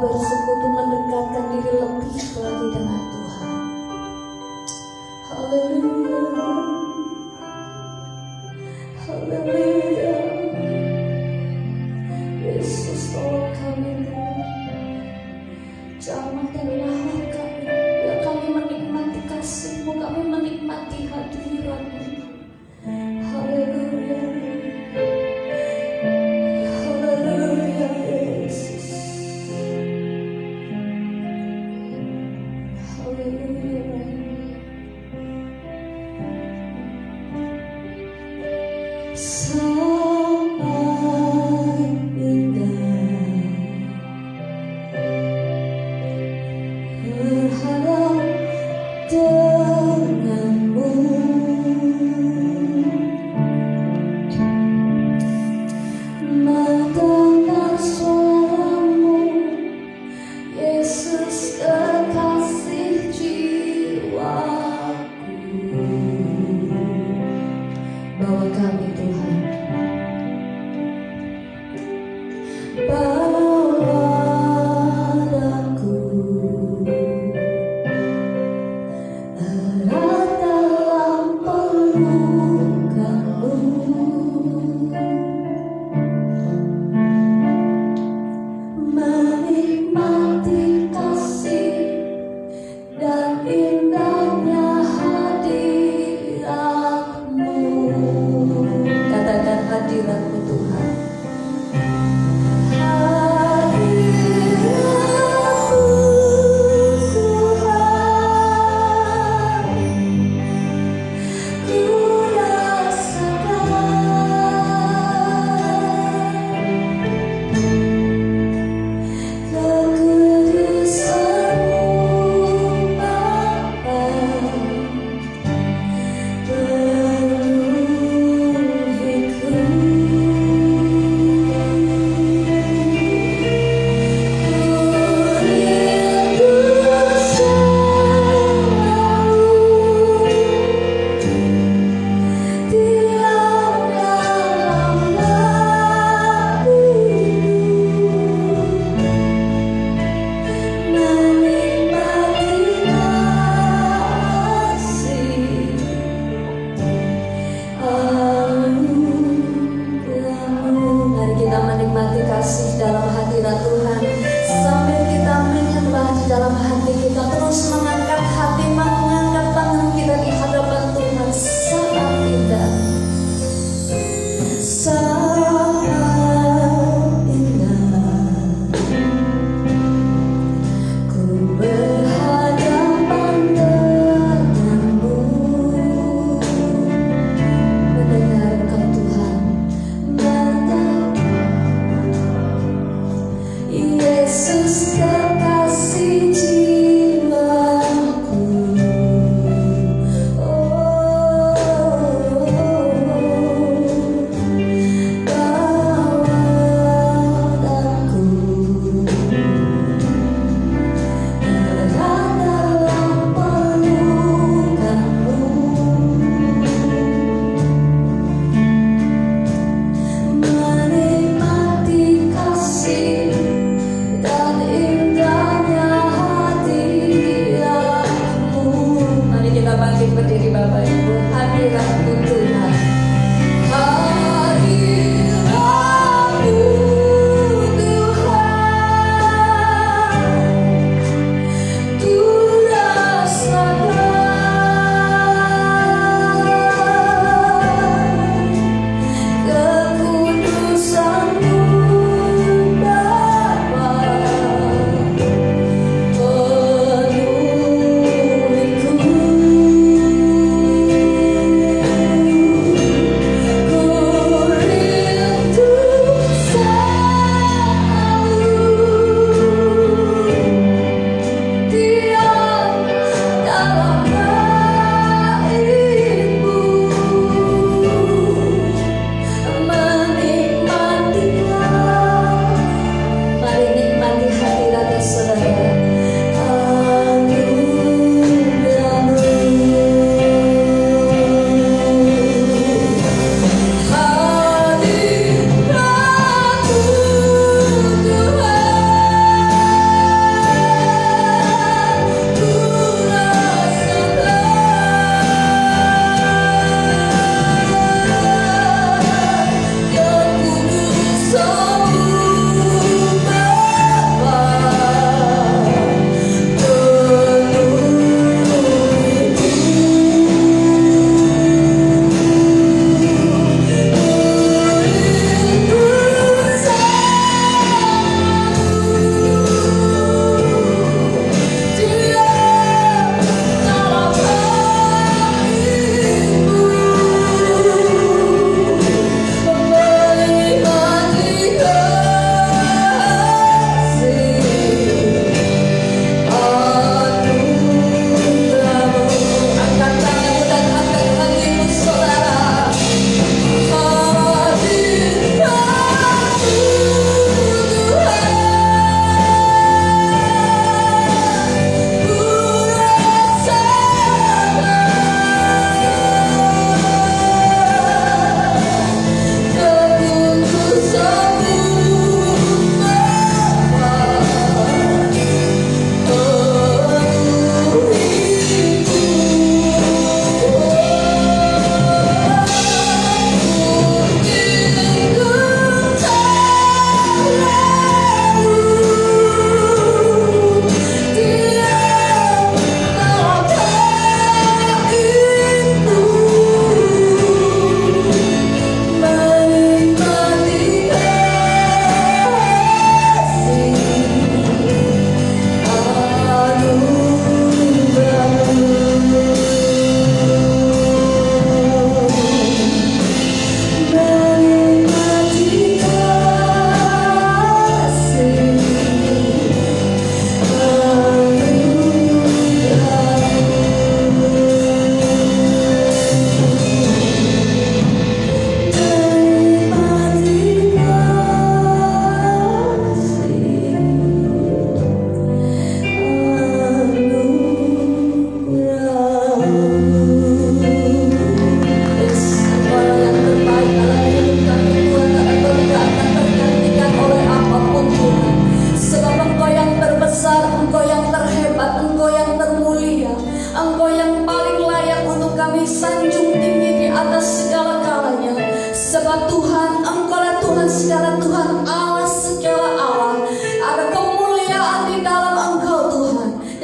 bersekutu mendekatkan diri lebih lagi dengan Tuhan. Haleluya, haleluya. Yesus, tolong kami Tuhan, jamah dan rawat kami, ya kami menikmati kasih-Mu, kami menikmati hadirat-Mu. Haleluya, haleluya Yesus, haleluya. Sampai indah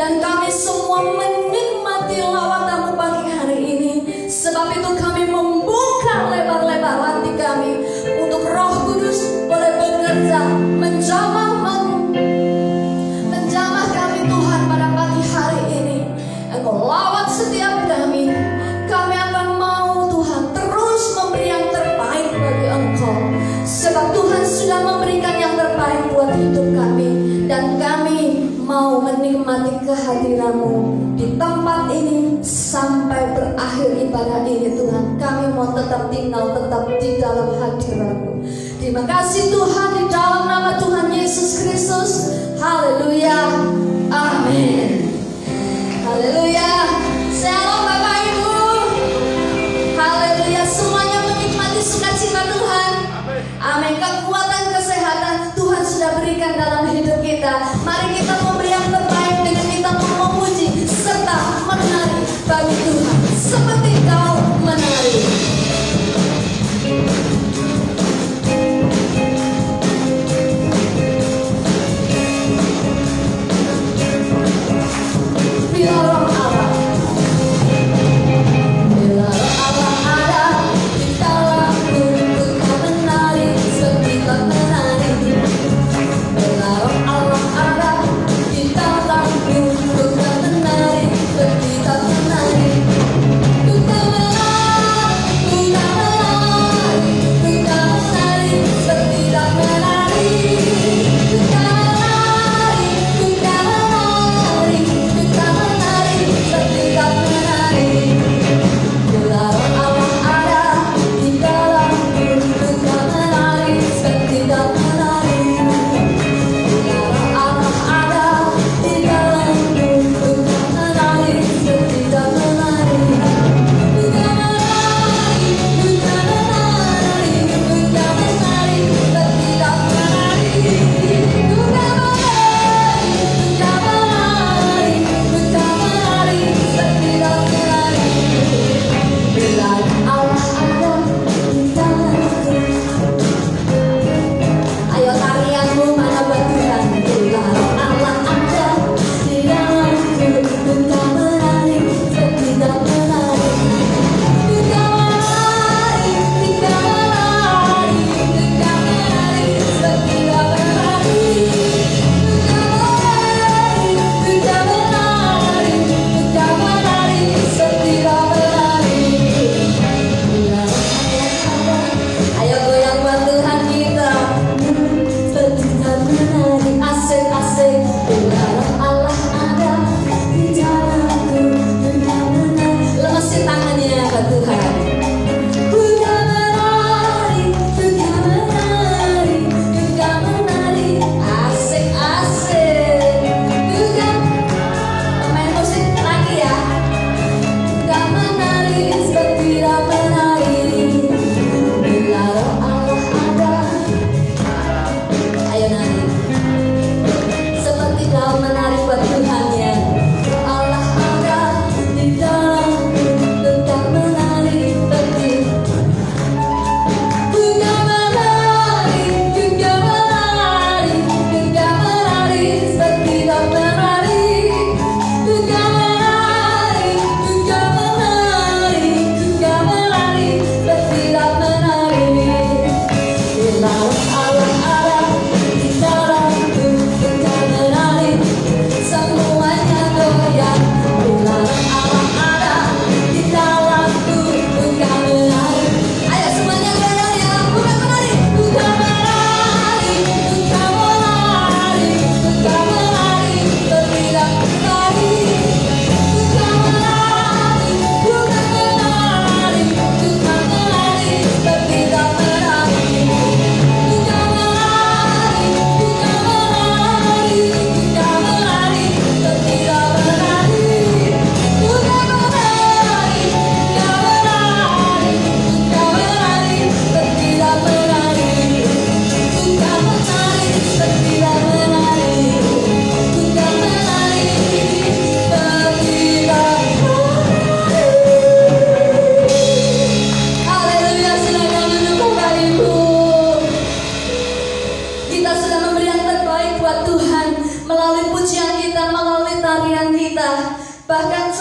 Dan kami semua menikmati lawatan-Mu pagi hari ini. Sebab itu kami membuka lebar-lebar hati kami untuk Roh Kudus boleh bekerja menjamah kami Tuhan pada pagi hari ini. Engkau lawat setiap kami. Kami akan mau Tuhan terus memberi yang terbaik bagi Engkau. Sebab Tuhan sudah memberikan yang terbaik buat hidup kami. Dan kami mau menikmati kehadiran-Mu di tempat ini sampai berakhir ibadah ini Tuhan. Kami mau tetap tinggal tetap di dalam hadirat-Mu. Terima kasih Tuhan, di dalam nama Tuhan Yesus Kristus. Haleluya. Amin. Haleluya. Shalom Bapak Ibu. Haleluya. Semuanya menikmati sukacita Tuhan. Amin. Kekuatan kesehatan Tuhan sudah berikan dalam hidup kita. Mari kita memberi yang terbaik dengan kita memuji serta menari bagi Tuhan seperti kau menari.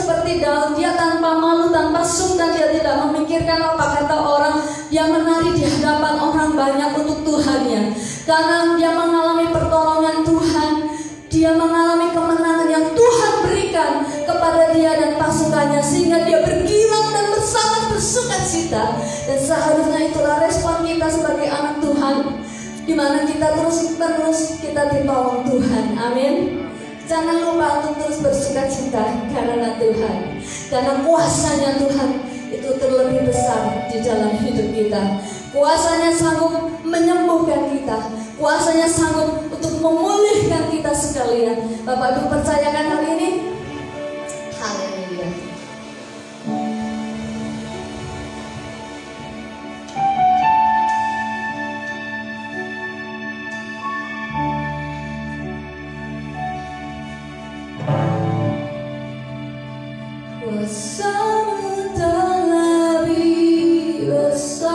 seperti Daud, dia tanpa malu, tanpa sungkan, dia tidak memikirkan apa kata orang. Dia menari di hadapan orang banyak untuk Tuhannya. Karena dia mengalami pertolongan Tuhan, dia mengalami kemenangan yang Tuhan berikan kepada dia dan pasukannya, sehingga dia bergilang dan sangat bersukacita. Dan seharusnya itulah respon kita sebagai anak Tuhan, di mana kita terus-menerus kita ditolong Tuhan. Amin. Jangan lupa untuk terus bersukacita karena Tuhan, karena kuasanya Tuhan itu terlebih besar di dalam hidup kita. Kuasanya sanggup menyembuhkan kita, kuasanya sanggup untuk memulihkan kita sekalian. Bapak Ibu percayakan hal ini? Haleluya. Kuasa-Mu terlebih besar,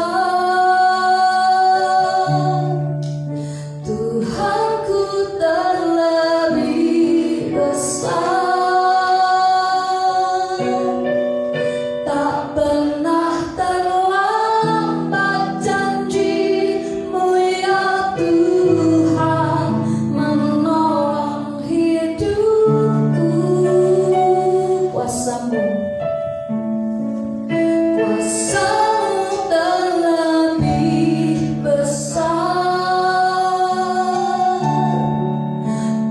Tuhanku terlebih besar. Tak pernah terlambat janji-Mu ya Tuhan, menolong hidupku. Kuasa-Mu terlebih besar,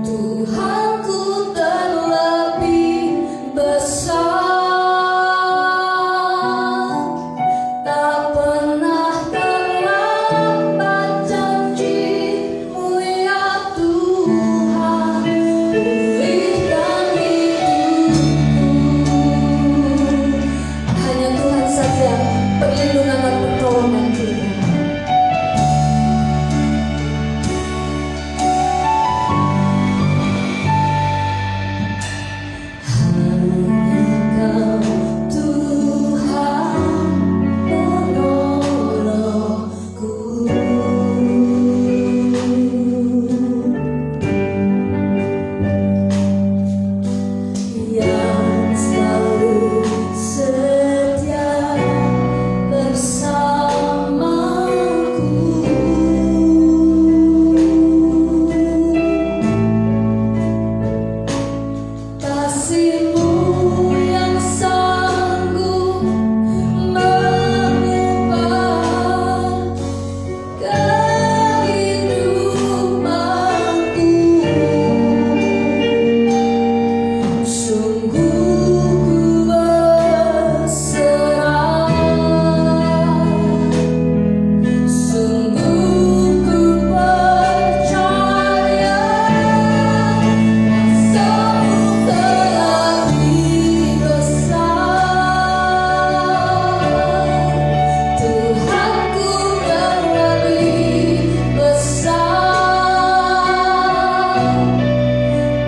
Tuhanku terlebih besar. Tak pernah terlambat janji-Mu ya Tuhan, pulihkan hidupku. Hanya Tuhan saja perlindungan dan pertolongan kita. Hanya Kau Tuhan penolongku, yang selalu setia bersamaku. Kasih-Mu yang sanggup mengubah kehidupanku. Sungguh ku berserah, sungguh ku percaya, kuasa-Mu terlebih besar, Tuhanku terlebih besar.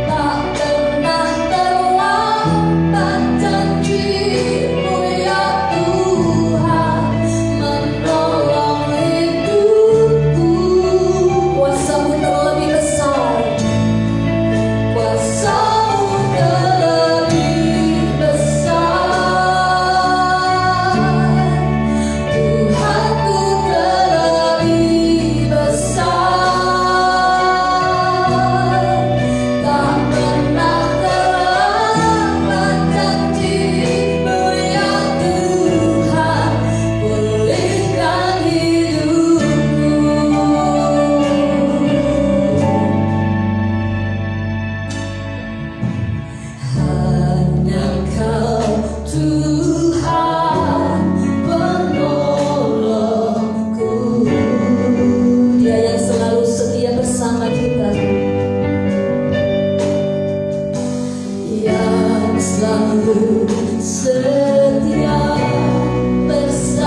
Tak pernah terlambat janji-Mu ya Tuhan, menolong hidupku. Kuasa-Mu terlebih besar, kuasa-Mu terlebih besar, Tuhanku terlebih besar. Tak pernah terlambat janji-Mu ya Tuhan, pulihkan hidupku. Hanya Kau Tuhan penolongku, Dia yang selalu setia bersama kita, yang selalu setia bersamaku.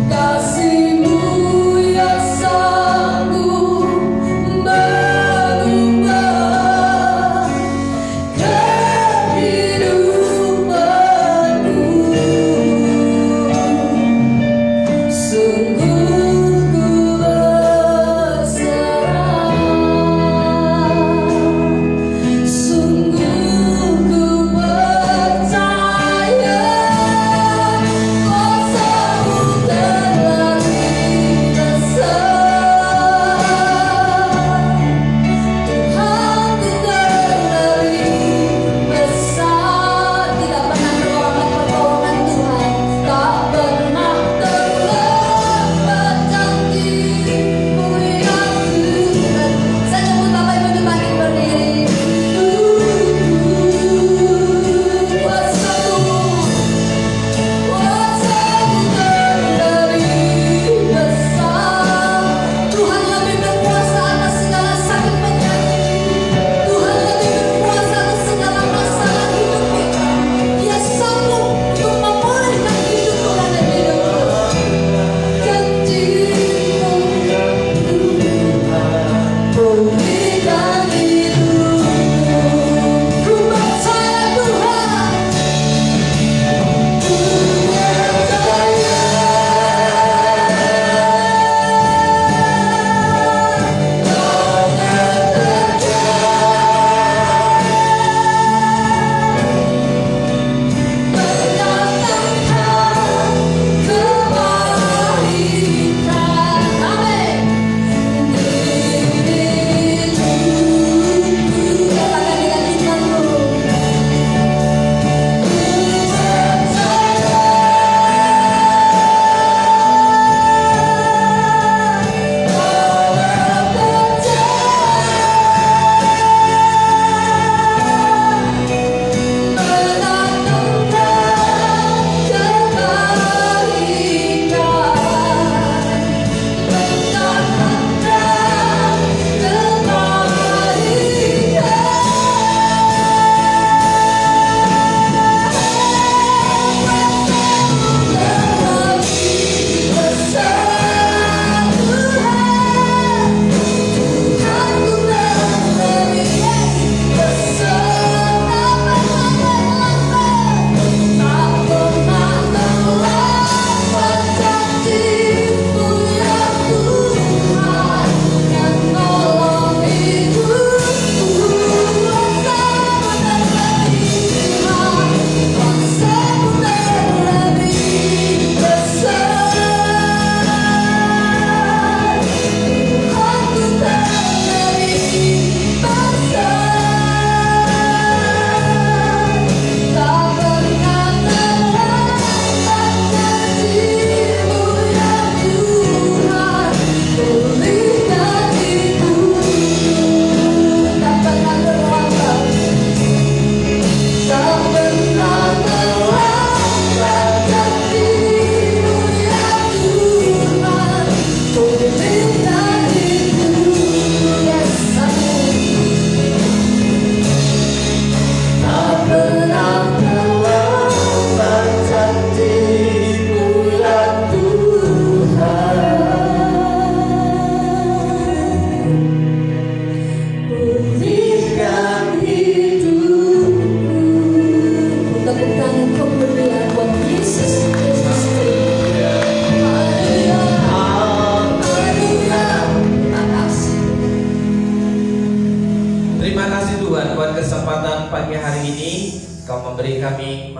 Kasih-Mu yang sanggup mengubah kehidupanku. Sungguh ku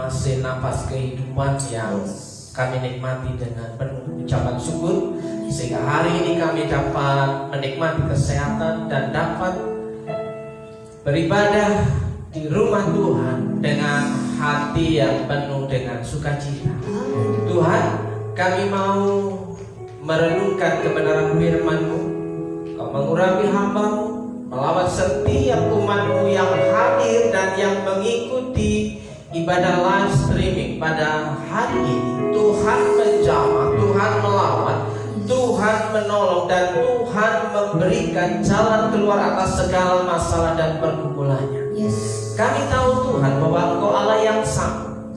masih nafas kehidupan yang kami nikmati dengan penuh ucapan syukur, sehingga hari ini kami dapat menikmati kesehatan dan dapat beribadah di rumah Tuhan dengan hati yang penuh dengan sukacita. Tuhan, kami mau merenungkan kebenaran firman-Mu. Kau mengurapi hamba-Mu, melawat setiap umat-Mu yang hadir dan yang mengikuti ibadah live streaming pada hari ini. Tuhan menjamah, Tuhan melawat, Tuhan menolong, dan Tuhan memberikan jalan keluar atas segala masalah dan pergumulannya. Kami tahu Tuhan bahwa Engkau Allah yang sama.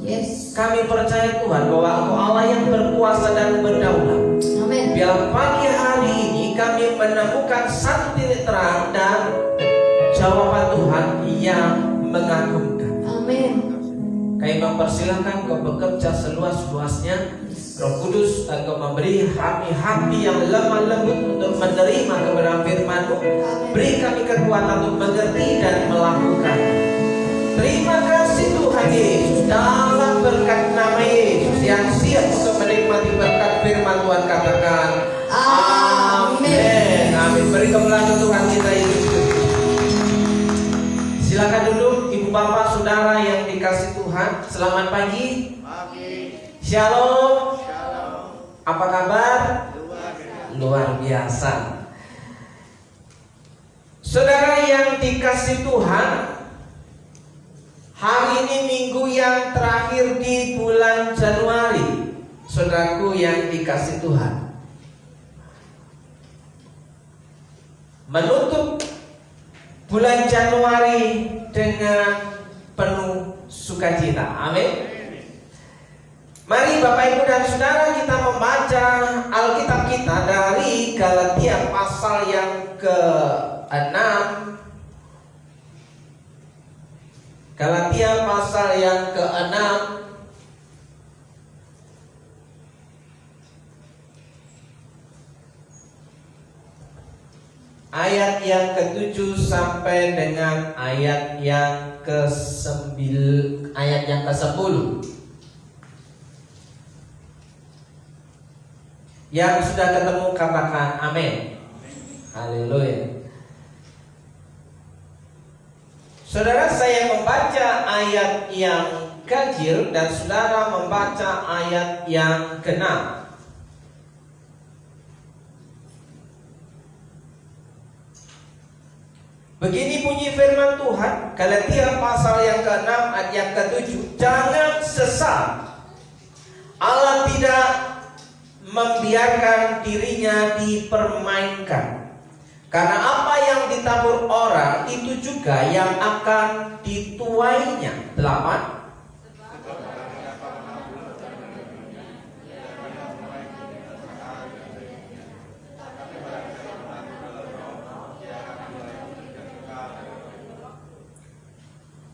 Kami percaya Tuhan bahwa Engkau Allah yang berkuasa dan berdaulat. Amin. Biar pagi hari ini kami menemukan satu titik terang dan jawaban Tuhan yang mengagumkan. Amin. Kami mempersilahkan Kau bekerja seluas-luasnya. Roh Kudus, Engkau memberi hati yang lemah lembut untuk menerima kebenaran firman-Mu. Beri kami kekuatan untuk mengerti dan melakukan. Terima kasih Tuhan Yesus, dalam berkat nama Yesus yang siap untuk menikmati berkat firman Tuhan, katakan amin. Amin. Beri kemuliaan Tuhan kita Yesus. Silakan duduk Ibu Bapak Saudara yang dikasih Tuhan. Selamat pagi. Shalom. Apa kabar? Luar biasa. Saudara yang dikasih Tuhan, hari ini minggu yang terakhir di bulan Januari. Saudaraku yang dikasih Tuhan, menutup bulan Januari dengan penuh sukacita. Amin. Mari Bapak Ibu dan Saudara, kita membaca Alkitab kita dari Galatia pasal yang ke-6. Galatia pasal yang ke-6 ayat yang ke-7 sampai dengan ayat yang ke-10. Yang sudah ketemu katakan amin. Haleluya. Saudara, saya membaca ayat yang ganjil dan saudara membaca ayat yang genap. Begini bunyi firman Tuhan, Galatia pasal yang ke-6 ayat yang ke-7. Jangan sesat. Allah tidak membiarkan dirinya dipermainkan. Karena apa yang ditabur orang itu juga yang akan dituainya. 8.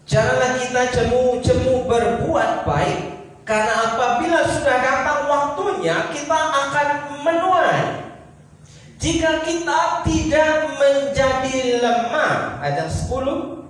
Janganlah kita jemu-jemu berbuat baik, karena apabila sudah datang waktunya kita akan menuai. Jika kita tidak menjadi lemah. Ayat 10.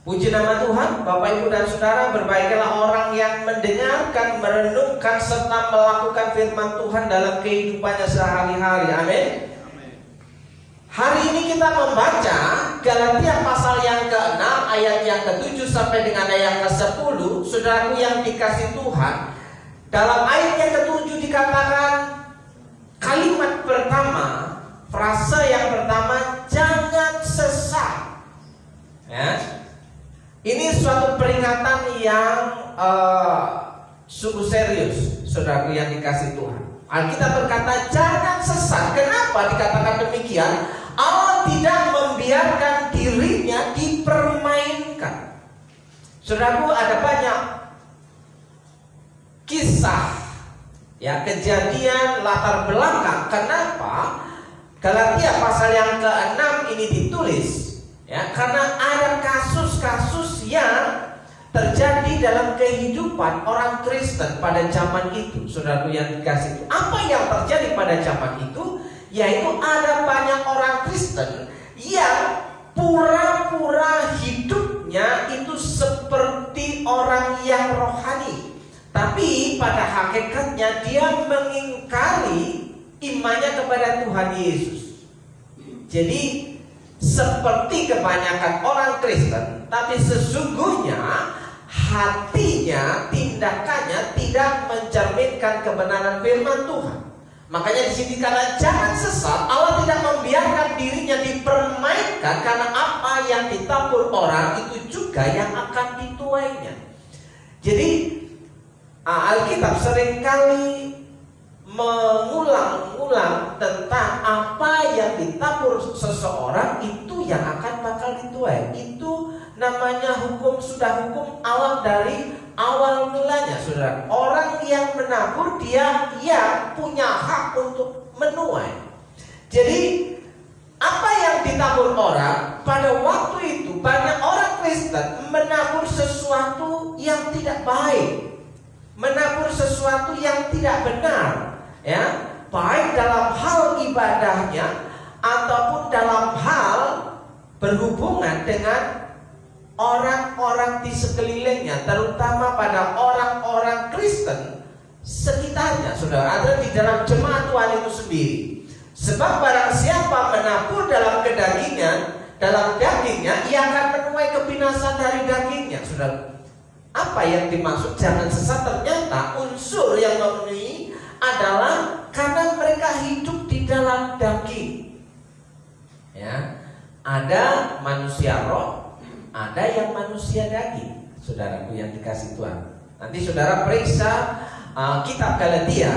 Puji nama Tuhan. Bapak Ibu dan Saudara, berbahagialah orang yang mendengarkan, merenungkan, serta melakukan firman Tuhan dalam kehidupannya sehari-hari. Amin. Hari ini kita membaca Galatia pasal yang ke-6 ayat yang ke-7 sampai dengan ayat yang ke-10. Saudaraku yang dikasih Tuhan, dalam ayat yang ke-7 dikatakan kalimat pertama, frase yang pertama, jangan sesat. Ya. Ini suatu peringatan yang sungguh serius, saudaraku yang dikasih Tuhan. Alkitab berkata jangan sesat. Kenapa dikatakan demikian? Allah tidak membiarkan dirinya dipermainkan. Saudaraku, ada banyak kisah, ya, kejadian latar belakang kenapa Galatia pasal yang ke-6 ini ditulis. Ya, karena ada kasus-kasus yang terjadi dalam kehidupan orang Kristen pada zaman itu, saudaraku yang dikasihi. Apa yang terjadi pada zaman itu? Yaitu ada banyak orang Kristen yang pura-pura hidupnya itu seperti orang yang rohani, tapi pada hakikatnya dia mengingkari imannya kepada Tuhan Yesus. Jadi seperti kebanyakan orang Kristen, tapi sesungguhnya hatinya, tindakannya tidak mencerminkan kebenaran firman Tuhan. Makanya di sini karena jangan sesat, Allah tidak membiarkan dirinya dipermainkan, karena apa yang ditabur orang itu juga yang akan dituainya. Jadi Alkitab seringkali mengulang-ulang tentang apa yang ditabur seseorang itu yang akan bakal dituai. Itu namanya hukum, sudah hukum alam dari awal mulanya, saudara. Orang yang menabur dia yang punya hak untuk menuai. Jadi apa yang ditabur orang pada waktu itu, banyak orang Kristen menabur sesuatu yang tidak baik, menabur sesuatu yang tidak benar, ya, baik dalam hal ibadahnya ataupun dalam hal berhubungan dengan orang-orang di sekelilingnya, terutama pada orang-orang Kristen sekitarnya, saudara, ada di dalam jemaat Tuhan itu sendiri. Sebab barang siapa menabur dalam kedagingan, dalam dagingnya, ia akan menuai kebinasan dari dagingnya, saudara. Apa yang dimaksud jangan sesat, ternyata unsur yang memenuhi adalah karena mereka hidup di dalam daging. Ya, ada manusia roh, ada yang manusia daging, saudaraku yang dikasih Tuhan. Nanti saudara periksa kitab Galatia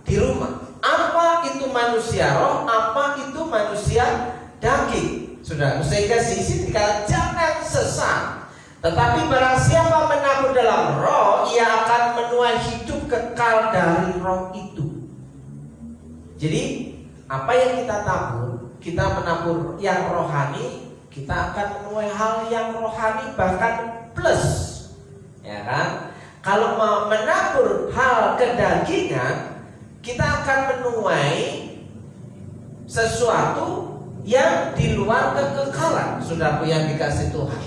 di rumah. Apa itu manusia roh, apa itu manusia daging, saudara. Sehingga sisi dikatakan jangan sesat. Tetapi barang siapa menabur dalam roh, ia akan menuai hidup kekal dari roh itu. Jadi apa yang kita tabur, kita menabur yang rohani, kita akan menuai hal yang rohani, bahkan plus, ya kan? Kalau menabur hal kedagingan, kita akan menuai sesuatu yang di luar kekekalan, saudaraku yang dikasih Tuhan.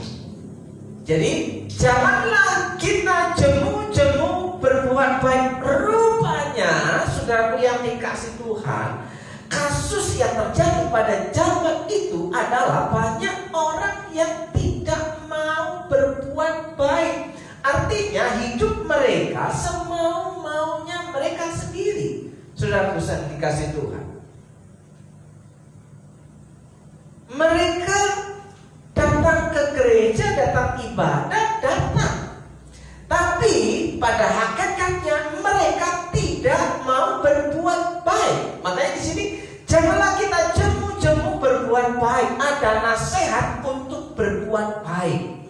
Jadi janganlah kita jemu-jemu berbuat baik. Rupanya, saudaraku yang dikasih Tuhan, kasus yang terjadi pada zaman itu adalah banyak orang yang tidak mau berbuat baik. Artinya hidup mereka semau-maunya mereka sendiri, saudaraku yang dikasih Tuhan. Mereka datang ke gereja, datang ibadah, datang, tapi pada hakikatnya mereka tidak mau berbuat baik. Makanya di sini janganlah kita jemu-jemu berbuat baik. Ada nasihat untuk berbuat baik,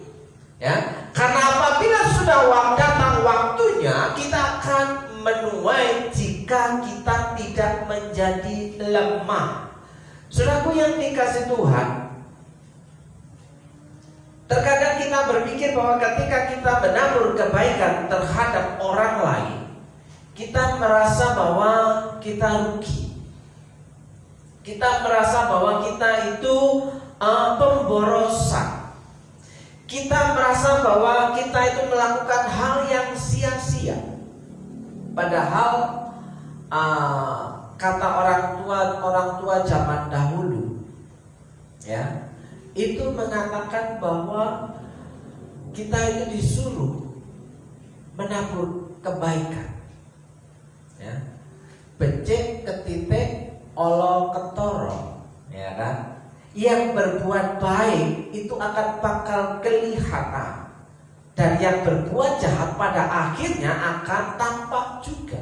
ya. Karena apabila sudah datang waktunya, kita akan menuai jika kita tidak menjadi lemah. Saudaraku yang dikasih Tuhan, terkadang kita berpikir bahwa ketika kita menabur kebaikan terhadap orang lain, kita merasa bahwa kita rugi. Kita merasa bahwa kita itu pemborosan. Kita merasa bahwa kita itu melakukan hal yang sia-sia. Padahal kata orang tua zaman dahulu, ya, itu mengatakan bahwa kita itu disuruh menabur kebaikan, ya. Becek ketitik olo ketoro, ya kan? Yang berbuat baik itu akan bakal kelihatan, dan yang berbuat jahat pada akhirnya akan tampak juga.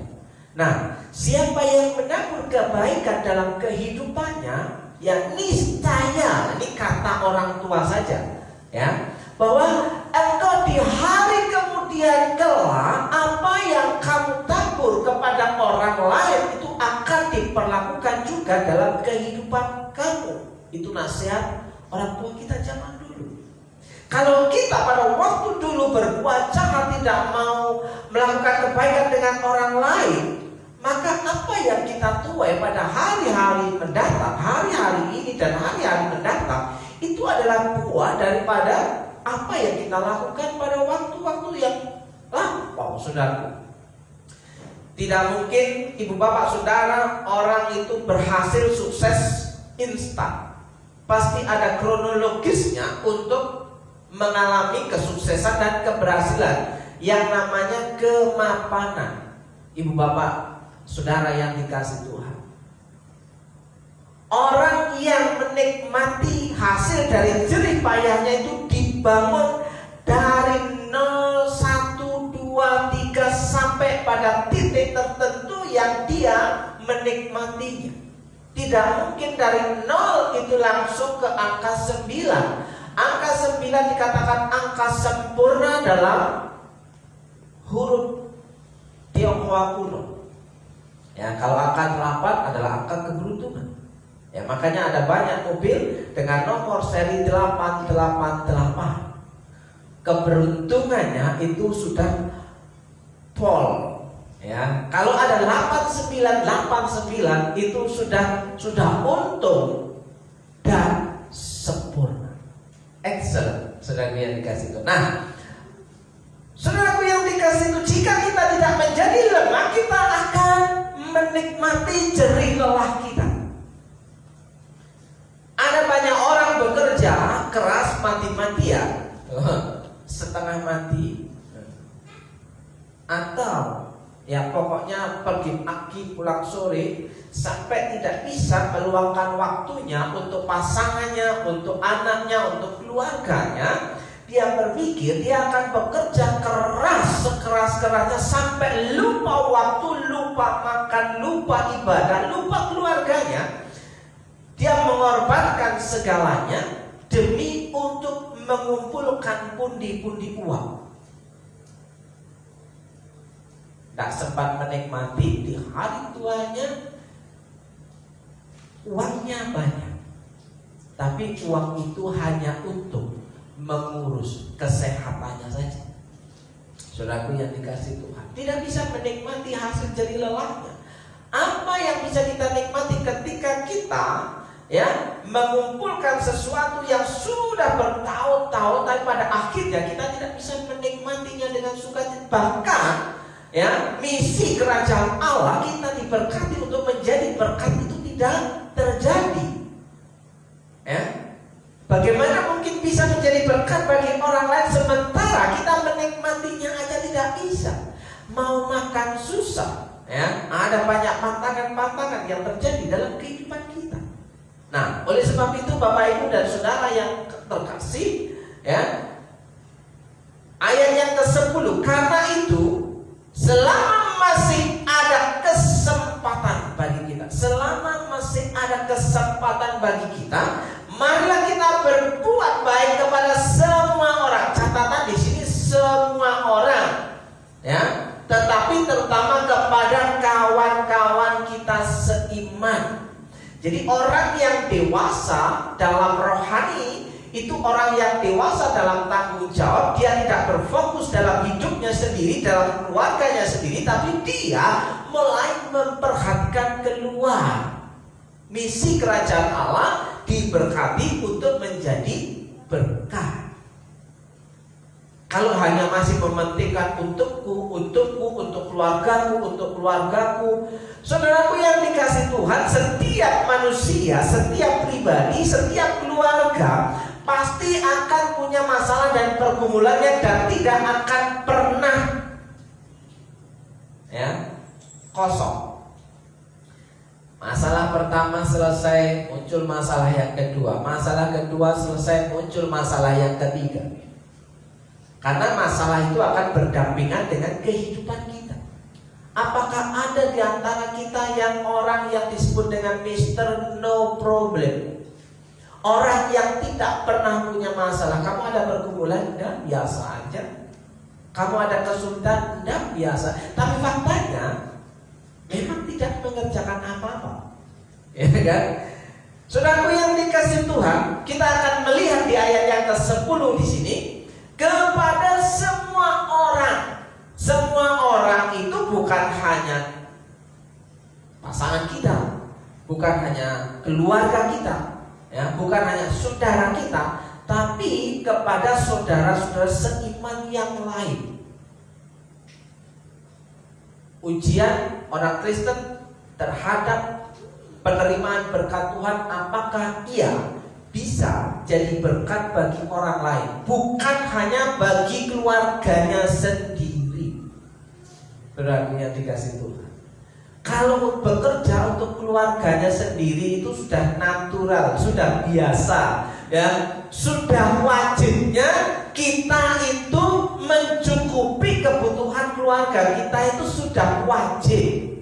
Nah, siapa yang menabur kebaikan dalam kehidupannya, ya niscaya, ini kata orang tua saja, ya, bahwa engkau di hari kemudian kelak, apa yang kamu tabur kepada orang lain itu akan diperlakukan juga dalam kehidupan kamu. Itu nasihat orang tua kita zaman dulu. Kalau kita pada waktu dulu berbuat jahat, tidak mau melakukan kebaikan dengan orang lain, maka apa yang kita tuai pada hari-hari mendatang, hari-hari ini dan hari-hari mendatang, itu adalah buah daripada apa yang kita lakukan pada waktu-waktu yang lampau, saudara. Tidak mungkin ibu bapak saudara orang itu berhasil sukses instan. Pasti ada kronologisnya untuk mengalami kesuksesan dan keberhasilan yang namanya kemapanan. Ibu bapak saudara yang dikasih Tuhan, orang yang menikmati hasil dari jerih payahnya itu dibangun dari 0, 1, 2, 3 sampai pada titik tertentu yang dia menikmatinya. Tidak mungkin dari 0 itu langsung ke angka 9. Angka 9 dikatakan angka sempurna dalam huruf Tionghoa kuno. Ya, kalau angka 8 adalah angka keberuntungan. Ya, makanya ada banyak mobil dengan nomor seri 888. Keberuntungannya itu sudah pol. Ya, kalau ada 8989 itu sudah untung dan sempurna. Excellent, saudaraku yang dikasih itu. Nah, saudaraku yang dikasih itu, jika kita tidak menjadi lemah, kita akan menikmati jerih lelah kita. Ada banyak orang bekerja keras mati-matian, setengah mati, atau ya pokoknya pergi pagi pulang sore sampai tidak bisa meluangkan waktunya untuk pasangannya, untuk anaknya, untuk keluarganya. Dia berpikir dia akan bekerja keras sekeras-kerasnya sampai lupa waktu, lupa makan, lupa ibadah, lupa keluarganya. Dia mengorbankan segalanya demi untuk mengumpulkan pundi-pundi uang. Tak sempat menikmati di hari tuanya, uangnya banyak, tapi uang itu hanya untuk mengurus kesehatannya saja. Saudaraku yang dikasih Tuhan, tidak bisa menikmati hasil jerih lelahnya. Apa yang bisa kita nikmati ketika kita mengumpulkan sesuatu yang sudah bertahun-tahun, tapi pada akhirnya kita tidak bisa menikmatinya dengan sukacita. Bahkan misi kerajaan Allah kita diberkati untuk menjadi berkat itu tidak terjadi. Bagaimana mungkin bisa menjadi berkat bagi orang lain sementara kita menikmatinya aja tidak bisa? Mau makan susah, ada banyak pantangan-pantangan yang terjadi dalam kehidupan kita. Nah, oleh sebab itu Bapak Ibu dan Saudara yang terkasih, ayat yang ke-10, karena itu selama masih ada kesempatan bagi kita, selama masih ada kesempatan bagi kita, marilah kita berbuat baik kepada semua orang. Catatan di sini semua orang, tetapi terutama kepada kawan-kawan kita seiman. Jadi orang yang dewasa dalam rohani itu orang yang dewasa dalam tanggung jawab. Dia tidak berfokus dalam hidupnya sendiri, dalam keluarganya sendiri, tapi dia mulai memperhatikan keluar. Misi kerajaan Allah diberkati untuk menjadi berkat. Kalau hanya masih mementingkan untukku, untuk keluargaku, saudaraku yang dikasih Tuhan, setiap manusia, setiap pribadi, setiap keluarga pasti akan punya masalah dan pergumulannya dan tidak akan pernah kosong. Masalah pertama selesai, muncul masalah yang kedua. Masalah kedua selesai, muncul masalah yang ketiga. Karena masalah itu akan berdampingan dengan kehidupan kita. Apakah ada di antara kita yang orang yang disebut dengan Mr. No Problem? Orang yang tidak pernah punya masalah. Kamu ada pergumulan? Enggak, biasa aja. Kamu ada kesulitan? Enggak, biasa. Tapi faktanya memang tidak mengerjakan apa-apa, kan? Saudaraku yang dikasihi Tuhan, kita akan melihat di ayat yang ke-10 di sini, kepada semua orang. Semua orang itu bukan hanya pasangan kita, bukan hanya keluarga kita, ya, bukan hanya saudara kita, tapi kepada saudara-saudara seiman yang lain. Ujian orang Kristen terhadap penerimaan berkat Tuhan, apakah ia bisa jadi berkat bagi orang lain, bukan hanya bagi keluarganya sendiri. Saudara yang dikasihi Tuhan, kalau bekerja untuk keluarganya sendiri itu sudah natural, sudah biasa, ya, sudah wajibnya kita itu mencukupi kebutuhan keluarga kita, itu sudah wajib,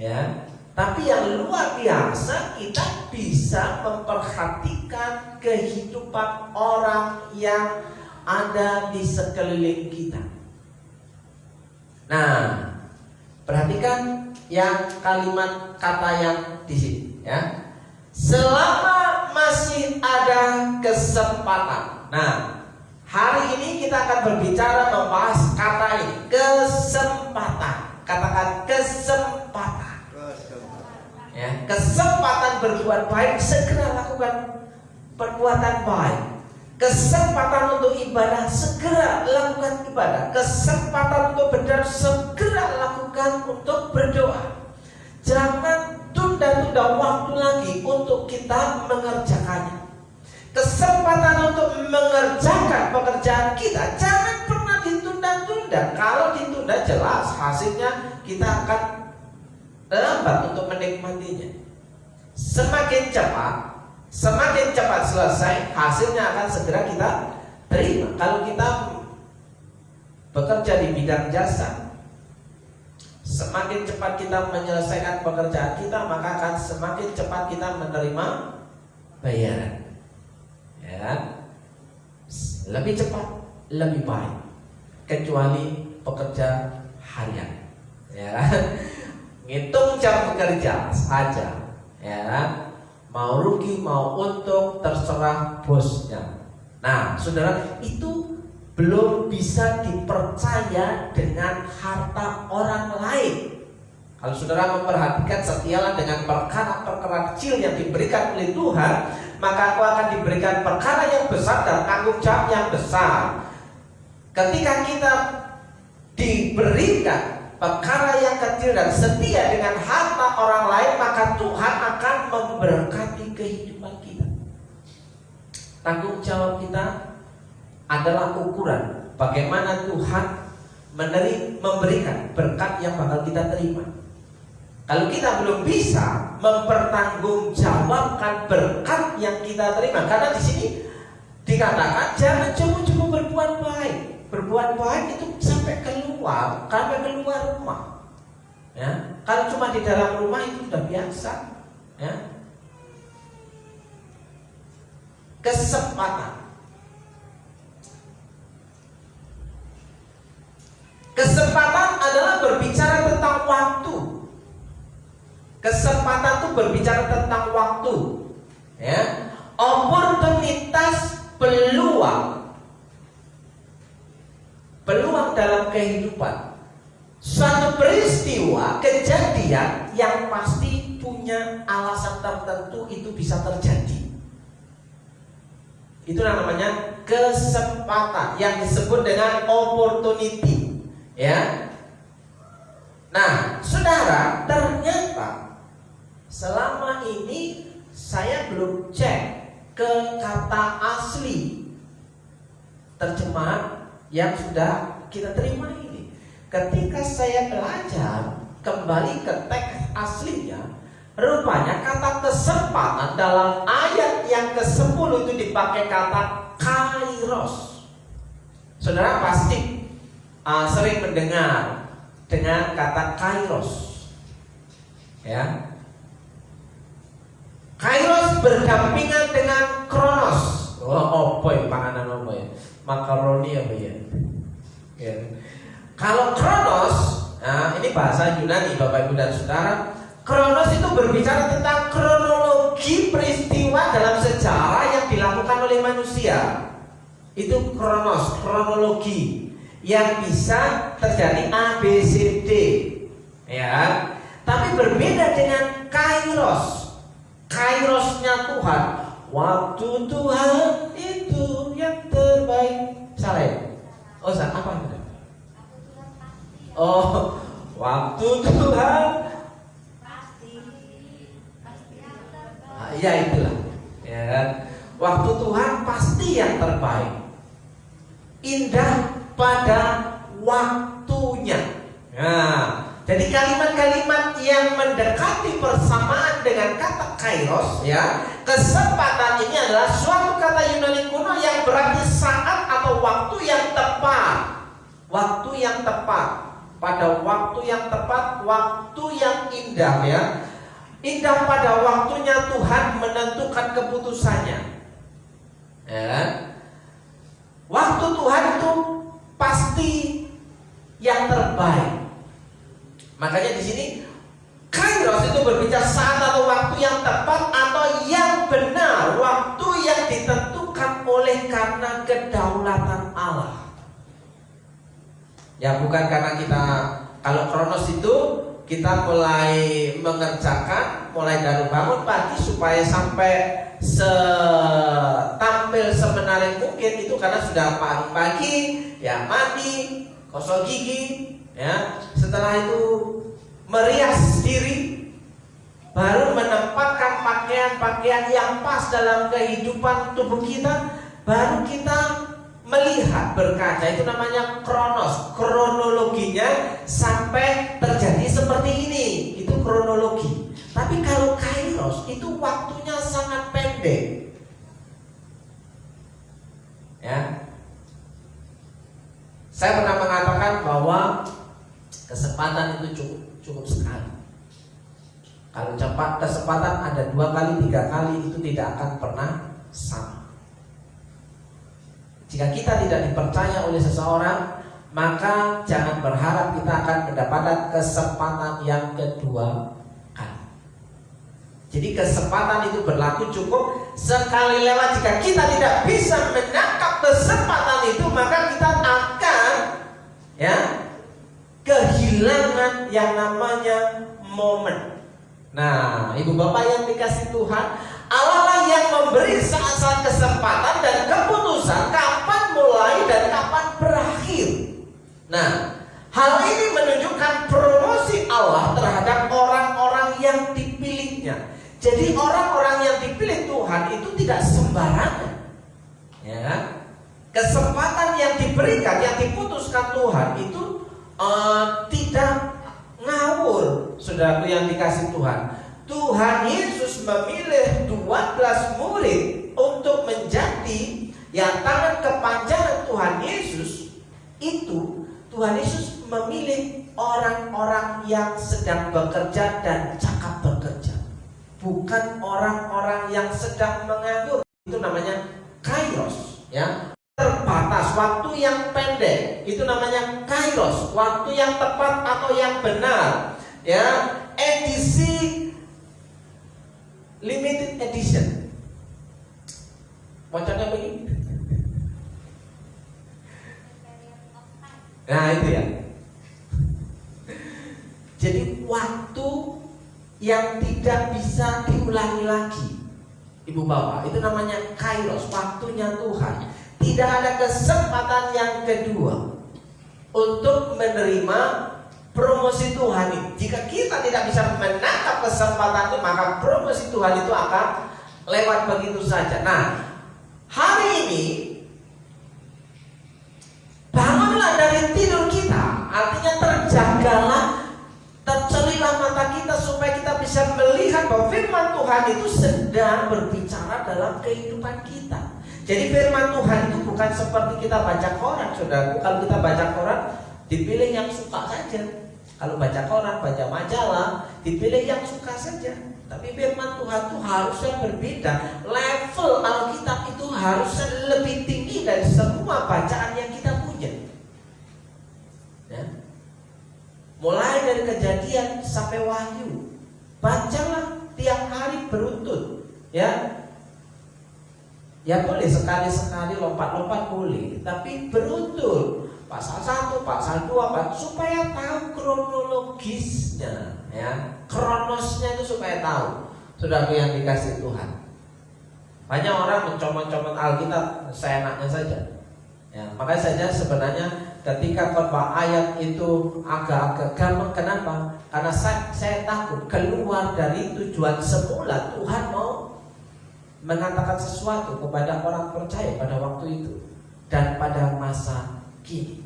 ya. Tapi yang luar biasa, kita bisa memperhatikan kehidupan orang yang ada di sekeliling kita. Nah, perhatikan yang kalimat kata yang di sini, ya. Selama masih ada kesempatan. Nah, hari ini kita akan berbicara membahas kata ini, kesempatan. Katakan kesempatan. Ya, kesempatan berbuat baik, segera lakukan perbuatan baik. Kesempatan untuk ibadah, segera lakukan ibadah. Kesempatan untuk berdoa, segera lakukan untuk berdoa. Jangan tunda-tunda waktu lagi untuk kita mengerjakannya. Kesempatan untuk mengerjakan pekerjaan kita jangan pernah ditunda-tunda. Kalau ditunda, jelas hasilnya kita akan lambat untuk menikmatinya. Semakin cepat selesai, hasilnya akan segera kita terima. Kalau kita bekerja di bidang jasa, semakin cepat kita menyelesaikan pekerjaan kita, maka akan semakin cepat kita menerima bayaran, ya. Lebih cepat, lebih baik, kecuali pekerja harian, ya. Ngitung jam bekerja saja, ya, mau rugi mau untung terserah bosnya. Nah, saudara, itu belum bisa dipercaya dengan harta orang lain. Kalau saudara memperhatikan, setialah dengan perkara-perkara kecil yang diberikan oleh Tuhan, maka aku akan diberikan perkara yang besar dan tanggung jawab yang besar. Ketika kita diberikan perkara yang kecil dan setia dengan harta orang lain, maka Tuhan akan memberkati kehidupan kita. Tanggung jawab kita adalah ukuran bagaimana Tuhan memberikan berkat yang bakal kita terima. Kalau kita belum bisa mempertanggungjawabkan berkat yang kita terima, karena di sini dikatakan jangan cuma berbuat baik. Berbuat baik itu sampai keluar rumah, ya. Kalau cuma di dalam rumah itu sudah biasa, ya. Kesempatan adalah berbicara tentang waktu. Kesempatan itu berbicara tentang waktu, ya. Oportunitas, peluang dalam kehidupan. Suatu peristiwa, kejadian yang pasti punya alasan tertentu itu bisa terjadi. Itu namanya kesempatan, yang disebut dengan opportunity, ya. Nah, saudara, ternyata selama ini saya belum cek ke kata asli terjemahan yang sudah kita terima ini. Ketika saya belajar kembali ke teks aslinya, rupanya kata kesempatan dalam ayat yang ke-10 itu dipakai kata kairos. Saudara pasti sering mendengar dengan kata kairos, ya. Kairos berdampingan dengan kronos. Oh, boy, panganan apa ya? Makaroni apa ya? Ya. Kalau kronos, nah ini bahasa Yunani, Bapak Ibu dan Saudara. Kronos itu berbicara tentang kronologi. kronologi peristiwa dalam sejarah yang dilakukan oleh manusia. Itu kronologi yang bisa terjadi A, B, C, D, ya. Tapi berbeda dengan kairos. Kairosnya Tuhan, waktu Tuhan itu yang terbaik. Salah ya? Oh, salah apa? Oh, waktu Tuhan ya itulah, ya. Waktu Tuhan pasti yang terbaik. Indah pada waktunya. Nah, jadi kalimat-kalimat yang mendekati persamaan dengan kata kairos, ya, kesempatan ini adalah suatu kata Yunani kuno yang berarti saat atau waktu yang tepat. Waktu yang tepat, pada waktu yang tepat, waktu yang indah, ya. Indah pada waktunya Tuhan menentukan keputusannya, ya. Waktu Tuhan itu pasti yang terbaik. Makanya di sini kairos itu berbicara saat atau waktu yang tepat atau yang benar, waktu yang ditentukan oleh karena kedaulatan Allah. Ya, bukan karena kita, kalau kronos itu kita mulai mengerjakan, mulai dari bangun pagi supaya sampai tampil semenarik mungkin, itu karena sudah pagi, ya mandi, gosok gigi, ya. Setelah itu merias diri, baru menempatkan pakaian-pakaian yang pas dalam kehidupan tubuh kita, baru kita melihat, berkaca. Itu namanya kronos, kronologinya sampai terjadi seperti ini. Itu kronologi. Tapi kalau kairos itu waktunya sangat pendek, ya. Saya pernah mengatakan bahwa kesempatan itu cukup sekali. Kalau cepat kesempatan ada 2 kali, 3 kali, itu tidak akan pernah sama. Jika kita tidak dipercaya oleh seseorang, maka jangan berharap kita akan mendapatkan kesempatan yang kedua kali. Jadi kesempatan itu berlaku cukup sekali lewat. Jika kita tidak bisa menangkap kesempatan itu, maka kita akan, ya, kehilangan yang namanya momen. Nah, ibu bapak yang dikasih Tuhan, Allah lah yang memberi saat-saat kesempatan dan keputusan kapan mulai dan kapan berakhir. Nah, hal ini menunjukkan promosi Allah terhadap orang-orang yang dipilihnya. Jadi orang-orang yang dipilih Tuhan itu tidak sembarangan, ya. Kesempatan yang diberikan, yang diputuskan Tuhan itu tidak ngawur, saudaraku yang dikasih Tuhan. Tuhan Yesus memilih 12 murid untuk menjadi, yang tangan kepanjangan Tuhan Yesus itu. Tuhan Yesus memilih orang-orang yang sedang bekerja dan cakap bekerja, bukan orang-orang yang sedang menganggur. Itu namanya kairos, ya. Terbatas, waktu yang pendek, itu namanya kairos, waktu yang tepat atau yang benar, ya. Edisi limited edition, bacanya begini. Nah itu ya. Jadi waktu yang tidak bisa diulangi lagi, ibu bapak, itu namanya kairos, waktunya Tuhan. Tidak ada kesempatan yang kedua untuk menerima promosi Tuhan ini. Jika kita tidak bisa menangkap kesempatan itu, maka promosi Tuhan itu akan lewat begitu saja. Nah, hari ini bangunlah dari tidur kita, artinya terjagalah, tercelilah mata kita supaya kita bisa melihat bahwa firman Tuhan itu sedang berbicara dalam kehidupan kita. Jadi firman Tuhan itu bukan seperti kita baca koran, saudaraku. Kalau kita baca koran, dipilih yang suka saja. Kalau baca koran, baca majalah, dipilih yang suka saja. Tapi firman Tuhan itu harusnya berbeda. Level Alkitab itu harusnya lebih tinggi dari semua bacaan yang kita punya, ya. Mulai dari Kejadian sampai Wahyu, bacalah tiap hari beruntun. Ya boleh sekali-sekali lompat-lompat boleh, tapi beruntun. Pasal 1, pasal 2, supaya tahu kronologisnya, kronosnya itu supaya tahu. Saudaraku yang dikasih Tuhan. Banyak orang mencomot-comot Alkitab seenaknya saja. Makanya saja sebenarnya ketika khotbah ayat itu agak-agak gampang. Kenapa? Karena saya takut keluar dari tujuan semula Tuhan mau mengatakan sesuatu kepada orang percaya pada waktu itu dan pada masa kini.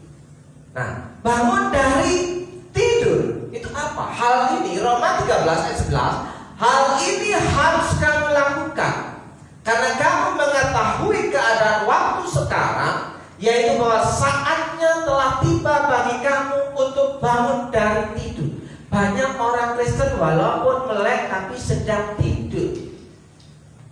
Nah, bangun dari tidur itu apa? Hal ini Roma 13 ayat 11. Hal ini harus kamu lakukan karena kamu mengetahui keadaan waktu sekarang, yaitu bahwa saatnya telah tiba bagi kamu untuk bangun dari tidur. Banyak orang Kristen walaupun melek tapi sedang tidur.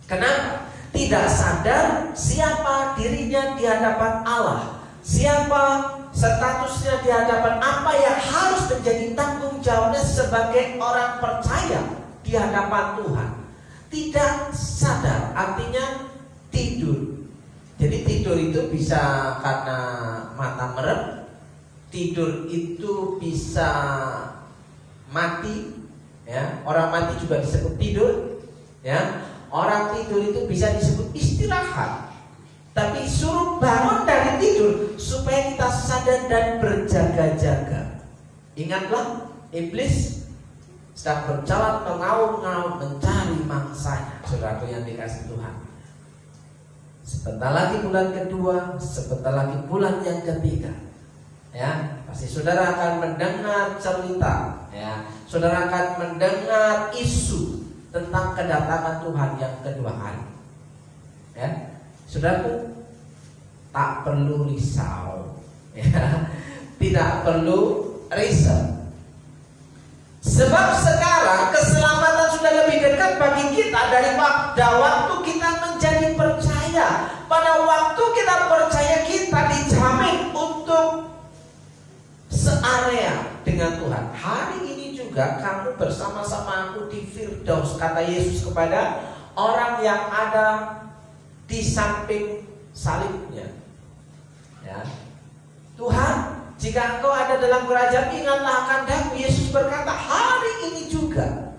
Kenapa? Tidak sadar siapa dirinya di hadapan Allah, siapa statusnya di hadapan, apa yang harus menjadi tanggung jawabnya sebagai orang percaya di hadapan Tuhan. Tidak sadar, artinya tidur. Jadi tidur itu bisa karena mata merem, tidur itu bisa mati, orang mati juga disebut tidur, Orang tidur itu bisa disebut istirahat. Tapi suruh bangun dari tidur supaya kita sadar dan berjaga-jaga. Ingatlah, iblis sedang berjalan mengaum-ngaum mencari mangsanya. Saudaraku yang dikasih Tuhan, sebentar lagi bulan kedua, sebentar lagi bulan yang ketiga. Pasti saudara akan mendengar cerita, saudara akan mendengar isu tentang kedatangan Tuhan yang kedua kali. Saudaraku, tak perlu risau, tidak perlu risau. Sebab sekarang keselamatan sudah lebih dekat bagi kita dari pada waktu kita menjadi percaya. Pada waktu kita percaya, kita dijamin untuk searea dengan Tuhan. Hari ini juga kamu bersama-sama aku di Firdaus, kata Yesus kepada orang yang ada di samping salibnya. Tuhan, jika engkau ada dalam kerajaan, ingatlah akan aku. Yesus berkata hari ini juga.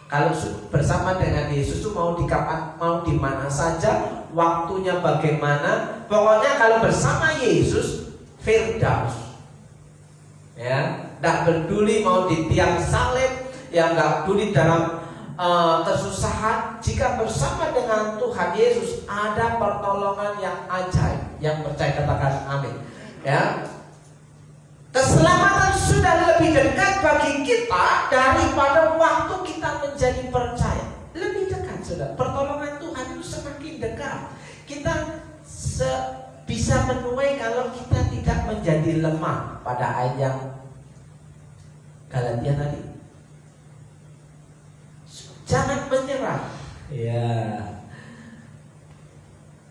Kalau bersama dengan Yesus itu mau di kapan, mau di mana saja, waktunya bagaimana, pokoknya kalau bersama Yesus Firdaus. Tidak peduli mau di tiang salib, tidak peduli dalam kesusahan. Jika bersama dengan Tuhan Yesus ada pertolongan yang ajaib. Yang percaya katakan amin. Keselamatan sudah lebih dekat bagi kita daripada waktu kita menjadi percaya. Lebih dekat, saudara. Pertolongan Tuhan itu semakin dekat. Kita bisa menuai kalau kita tidak menjadi lemah. Pada ayat yang Galatia tadi, jangan menyerah.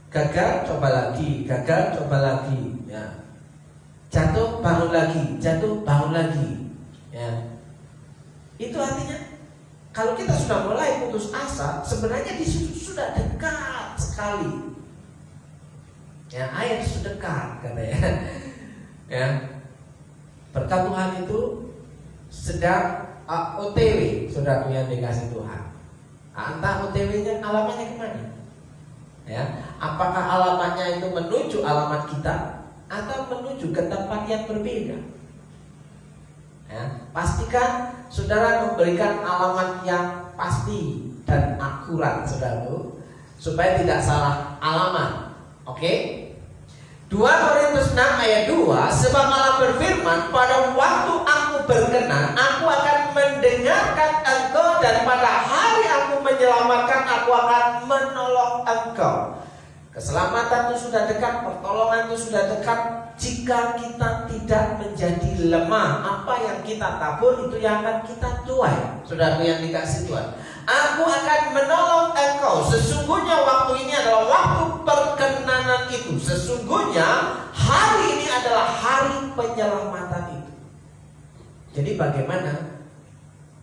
Gagal coba lagi, gagal coba lagi. Jatuh bangun lagi, jatuh bangun lagi. Itu artinya kalau kita sudah mulai putus asa, sebenarnya di situ sudah dekat sekali. Air sudah dekat katanya. Berkat Tuhan itu sedang OTW, saudara yang dikasih Tuhan. Entah OTW-nya alamatnya kemana? Apakah alamatnya itu menuju alamat kita atau menuju ke tempat yang berbeda? Pastikan saudara memberikan alamat yang pasti dan akurat, saudaraku, supaya tidak salah alamat. Oke? 2 Korintus 6 ayat 2, sebab Allah berfirman, pada waktu aku berkenan, aku akan mendengarkan engkau, dan pada hari aku menyelamatkan, aku akan menolong engkau. Keselamatan itu sudah dekat, pertolongan itu sudah dekat. Jika kita tidak menjadi lemah, apa yang kita tabur itu yang akan kita tuai. Saudaraku yang dikasih Tuhan, aku akan menolong engkau. Sesungguhnya waktu ini adalah waktu perkenanan itu. Sesungguhnya hari ini adalah hari penyelamatan itu. Jadi bagaimana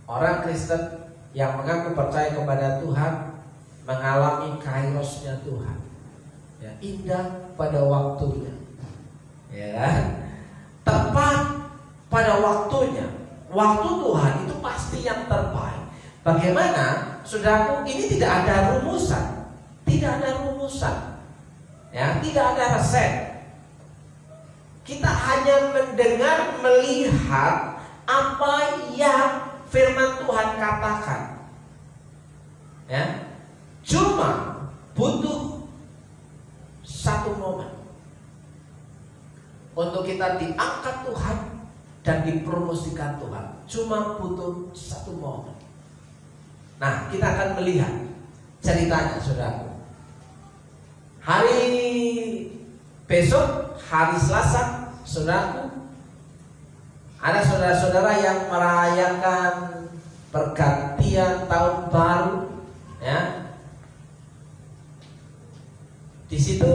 orang Kristen yang mengaku percaya kepada Tuhan mengalami kairosnya Tuhan. Ya, indah pada waktunya. Ya, tepat pada waktunya. Waktu Tuhan itu pasti yang terbaik. Bagaimana? Saudaraku, ini tidak ada rumusan. Tidak ada rumusan. Ya, tidak ada resep. Kita hanya mendengar, melihat apa yang firman Tuhan katakan. Ya. Cuma butuh satu momen untuk kita diangkat Tuhan dan dipromosikan Tuhan. Cuma butuh satu momen. Nah, kita akan melihat ceritanya, saudaraku. Hari besok, hari Selasa, saudaraku, ada saudara-saudara yang merayakan pergantian tahun baru, ya. Di situ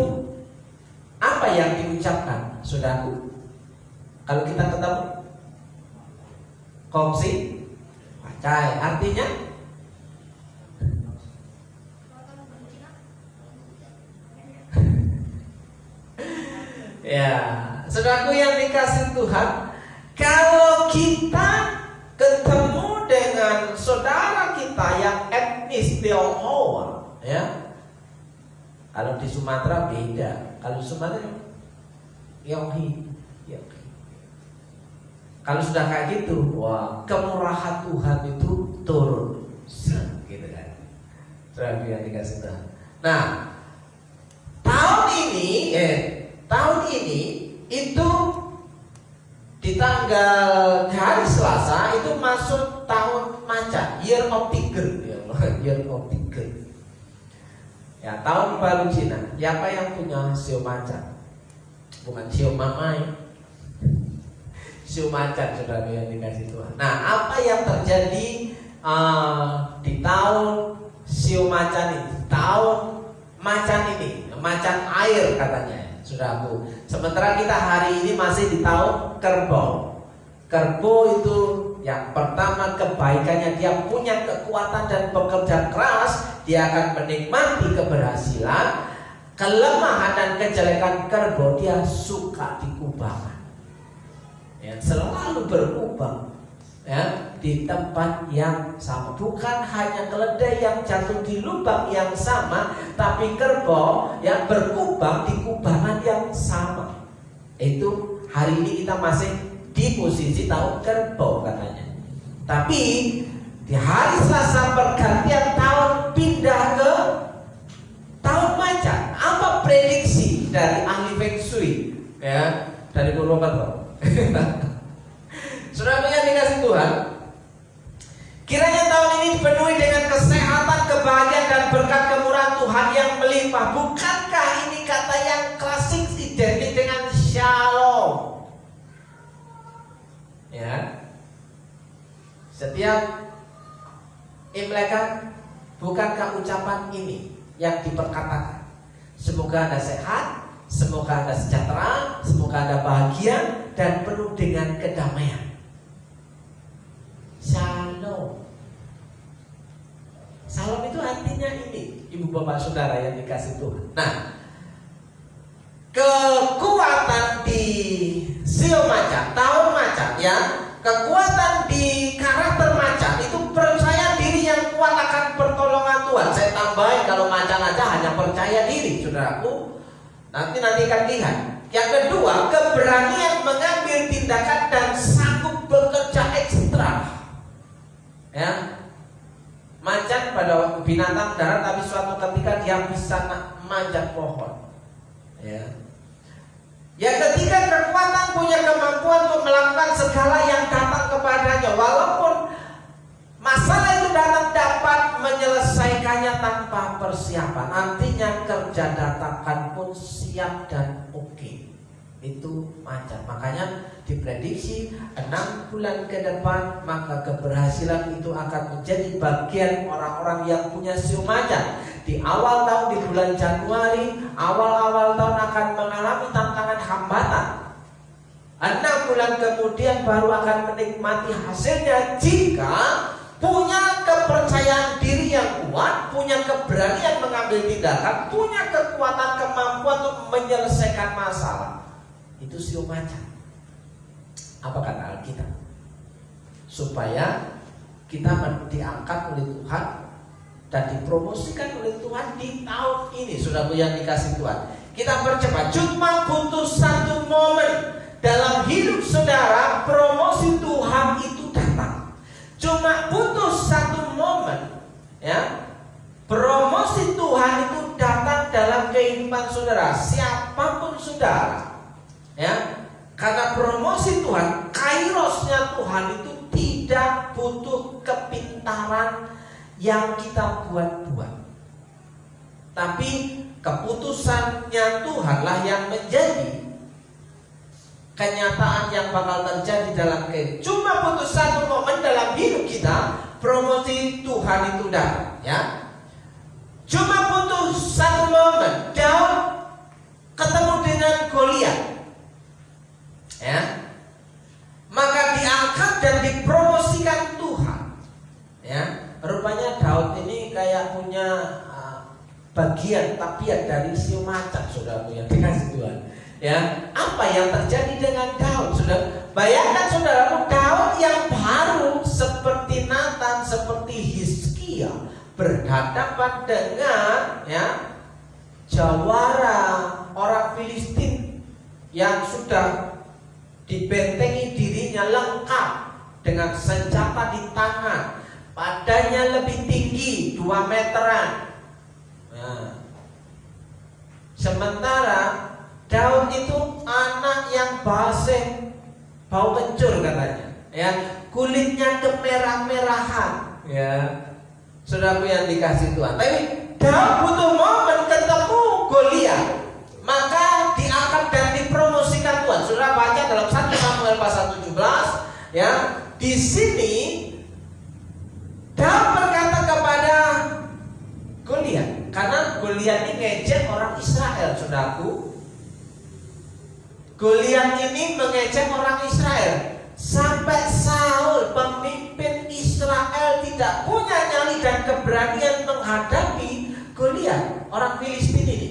apa yang diucapkan, saudaraku? Kalau kita ketemu, kongsi, wacai, artinya ya, saudaraku yang dikasih Tuhan, kalau kita ketemu dengan saudara kita yang etnis Tionghoa, ya. Kalau di Sumatera beda. Kalau di Sumatera Yonghi. Kalau sudah kayak gitu, wah, kemurahan Tuhan itu turun, gitu kan. Saudara yang dikasih Tuhan. Nah, tahun ini itu di tanggal hari Selasa itu masuk tahun macan, Year of Tiger, Year of Tiger. Ya, tahun baru Cina. Siapa yang punya siu macan? Bukan siu mamai, siu macan, saudara yang dikasih Tuhan. Nah, apa yang terjadi di tahun siu macan ini? Tahun macan ini, macan air katanya, saudaraku. Sementara kita hari ini masih di tahun kerbau. Kerbau itu yang pertama kebaikannya, dia punya kekuatan dan bekerja keras. Dia akan menikmati keberhasilan. Kelemahan dan kejelekan kerbau, dia suka di kubangan, ya, selalu berkubang, ya, di tempat yang sama. Bukan hanya keledai yang jatuh di lubang yang sama, tapi kerbau yang berkubang di kubangan yang sama. Itu hari ini kita masih di posisi tahun kerbau katanya. Tapi di hari Selasa pergantian tahun pindah ke tahun macan. Apa prediksi dari ahli Feng Shui, ya, dari Purwokerto? Saudara yang dikasih Tuhan, kiranya tahun ini dipenuhi dengan kesehatan, kebahagiaan dan berkat kemurahan Tuhan yang melimpah. Bukankah ini kata yang klasik identik dengan shalom? Ya, setiap Imlek kan, bukankah ucapan ini yang diperkatakan? Semoga Anda sehat, semoga Anda sejahtera, semoga Anda bahagia dan penuh dengan kedamaian. Shalom. Shalom itu artinya ini, ibu bapak saudara yang dikasih Tuhan. Nah, kekuatan di sio macan, tahun macan, ya, kekuatan di karakter macan itu percaya diri yang kuat akan pertolongan Tuhan. Saya tambahin, kalau macan aja hanya percaya diri, saudaraku. Nanti akan lihat. Yang kedua, keberanian mengambil tindakan dan sanggup bekerja ekstra. Ya, macan pada binatang darat, tapi suatu ketika dia bisa manjat pohon. Ya. Yang ketiga, kekuatan punya kemampuan untuk melakukan segala yang datang kepadanya. Walaupun masalah itu datang, dapat menyelesaikannya tanpa persiapan. Artinya kerja dadakan pun siap dan oke. Itu macan. Makanya diprediksi 6 bulan ke depan, maka keberhasilan itu akan menjadi bagian orang-orang yang punya siu macan. Di awal tahun, di bulan Januari, awal-awal tahun akan mengalami tantangan hambatan. 6 bulan kemudian baru akan menikmati hasilnya jika punya kepercayaan diri yang kuat, punya keberanian mengambil tindakan, punya kekuatan kemampuan untuk menyelesaikan masalah. Itu sio macan. Apa kata Alkitab? Supaya kita diangkat oleh Tuhan dan dipromosikan oleh Tuhan di tahun ini. Saudaraku yang dikasih Tuhan, kita percepat. Cuma butuh satu momen dalam hidup saudara, promosi Tuhan itu datang. Cuma butuh satu momen, ya. Promosi Tuhan itu datang dalam kehidupan saudara, siapapun saudara, ya. Karena promosi Tuhan, kairosnya Tuhan itu tidak butuh kepintaran yang kita buat-buat, tapi keputusannya Tuhanlah yang menjadi kenyataan yang bakal terjadi dalam kehidupan. Cuma butuh satu momen dalam hidup kita, promosi Tuhan itu datang, ya. Cuma butuh satu momen, Daud ketemu dengan Goliat, ya. Maka diangkat dan dipromosikan Tuhan, ya. Rupanya Daud ini kayak punya bagian tabiat dari sio macan, saudaraku yang dikasih Tuhan. Ya, apa yang terjadi dengan Daud? Saudara, bayangkan saudaraku, Daud yang baru seperti Nathan, seperti Hizkia berhadapan dengan, ya, jawara orang Filistin yang sudah dibentengi dirinya lengkap dengan senjata di tangan, badannya lebih tinggi 2 meteran. Nah, sementara Daud itu anak yang basah, bau kencur katanya, ya, kulitnya kemerah-merahan, ya. Saudaraku yang dikasih Tuhan, tapi Daud butuh momen ketemu Goliat, maka diangkat dan dipromosikan Tuhan. Saudara baca dalam 1 Samuel pasal 17, ya. Di sini Daud berkata kepada Goliat, karena Goliat ini ngejek orang Israel, saudaraku. Goliat ini mengejek orang Israel sampai Saul, pemimpin Israel, tidak punya nyali dan keberanian menghadapi Goliat, orang Filistin ini.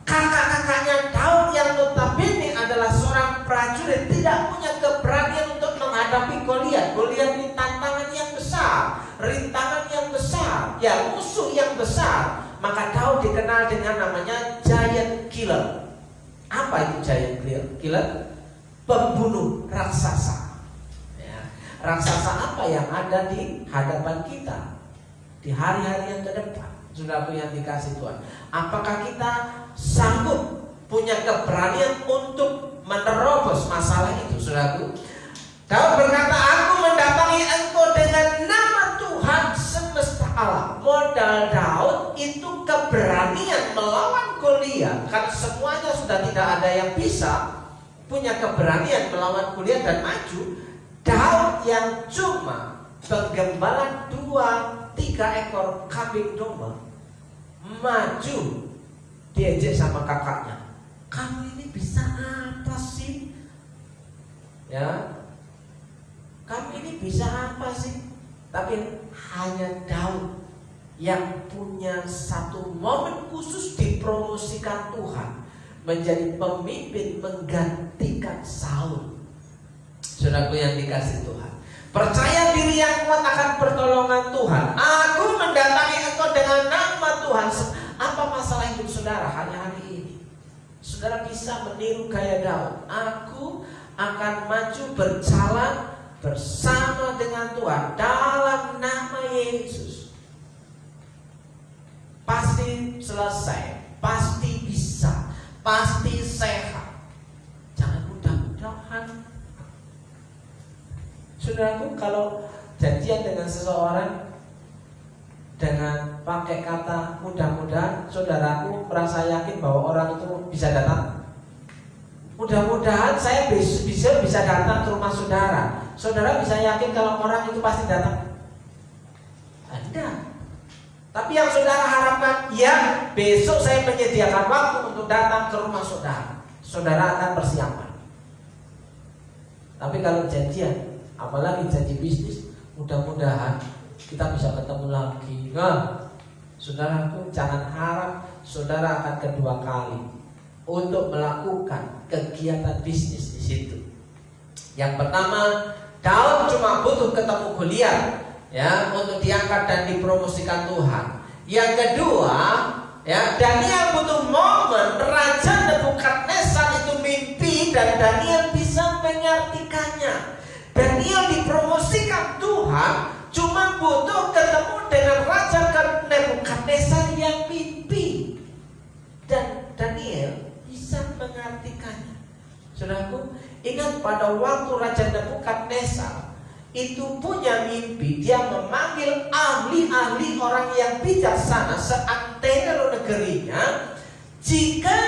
Kakak-kakaknya Daud yang notabene adalah seorang prajurit tidak punya keberanian untuk menghadapi Goliat. Goliat ini tantangan yang besar, rintangan yang besar, ya, musuh yang besar. Maka Daud dikenal dengan namanya giant killer. Apa itu giant killer? Pembunuh raksasa, ya. Raksasa apa yang ada di hadapan kita di hari-hari yang ke depan? Saudaraku yang dikasih Tuhan, apakah kita sanggup punya keberanian untuk menerobos masalah itu? Saudaraku, Daud berkata, aku mendatangi engkau dengan nama Tuhan semesta alam. Modal Daud itu keberanian melawan Goliat, karena semuanya sudah tidak ada yang bisa punya keberanian melawan Goliat dan maju. Daud yang cuma penggembala 2-3 ekor kambing domba, maju diejek sama kakaknya. Kamu ini bisa apa sih? Ya, kamu ini bisa apa sih? Tapi hanya Daud yang punya satu momen khusus dipromosikan Tuhan menjadi pemimpin menggantikan Saul. Saudaraku yang dikasih Tuhan, percaya diri yang kuat akan pertolongan Tuhan. Aku mendatangi engkau dengan nama Tuhan. Apa masalah hidup saudara hari-hari ini? Saudara bisa meniru gaya Daud. Aku akan maju berjalan bersama dengan Tuhan dalam nama Yesus. Pasti selesai, pasti bisa, pasti sehat. Jangan mudah-mudahan. Saudaraku, kalau janjian dengan seseorang dengan pakai kata mudah-mudahan, saudaraku merasa yakin bahwa orang itu bisa datang. Mudah-mudahan saya bisa datang ke rumah saudara. Saudara bisa yakin kalau orang itu pasti datang? Ada. Tapi yang saudara harapkan, ya, besok saya menyediakan waktu untuk datang ke rumah saudara. Saudara akan persiapan. Tapi kalau janjian, apalagi janji bisnis, mudah-mudahan kita bisa ketemu lagi. Nah, saudaraku, jangan harap saudara akan kedua kali untuk melakukan kegiatan bisnis di situ. Yang pertama, Daud cuma butuh ketemu Goliat, ya, untuk diangkat dan dipromosikan Tuhan. Yang kedua, ya, Daniel butuh momen Raja Nebukadnezar itu mimpi dan Daniel bisa mengartikannya. Daniel dipromosikan Tuhan cuma butuh ketemu dengan Raja Nebukadnezar yang mimpi, dan Daniel bisa mengartikannya. Saudaraku, ingat pada waktu Raja Nebukadnezar itu punya mimpi, dia memanggil ahli-ahli orang yang bijaksana seantero negerinya. Jika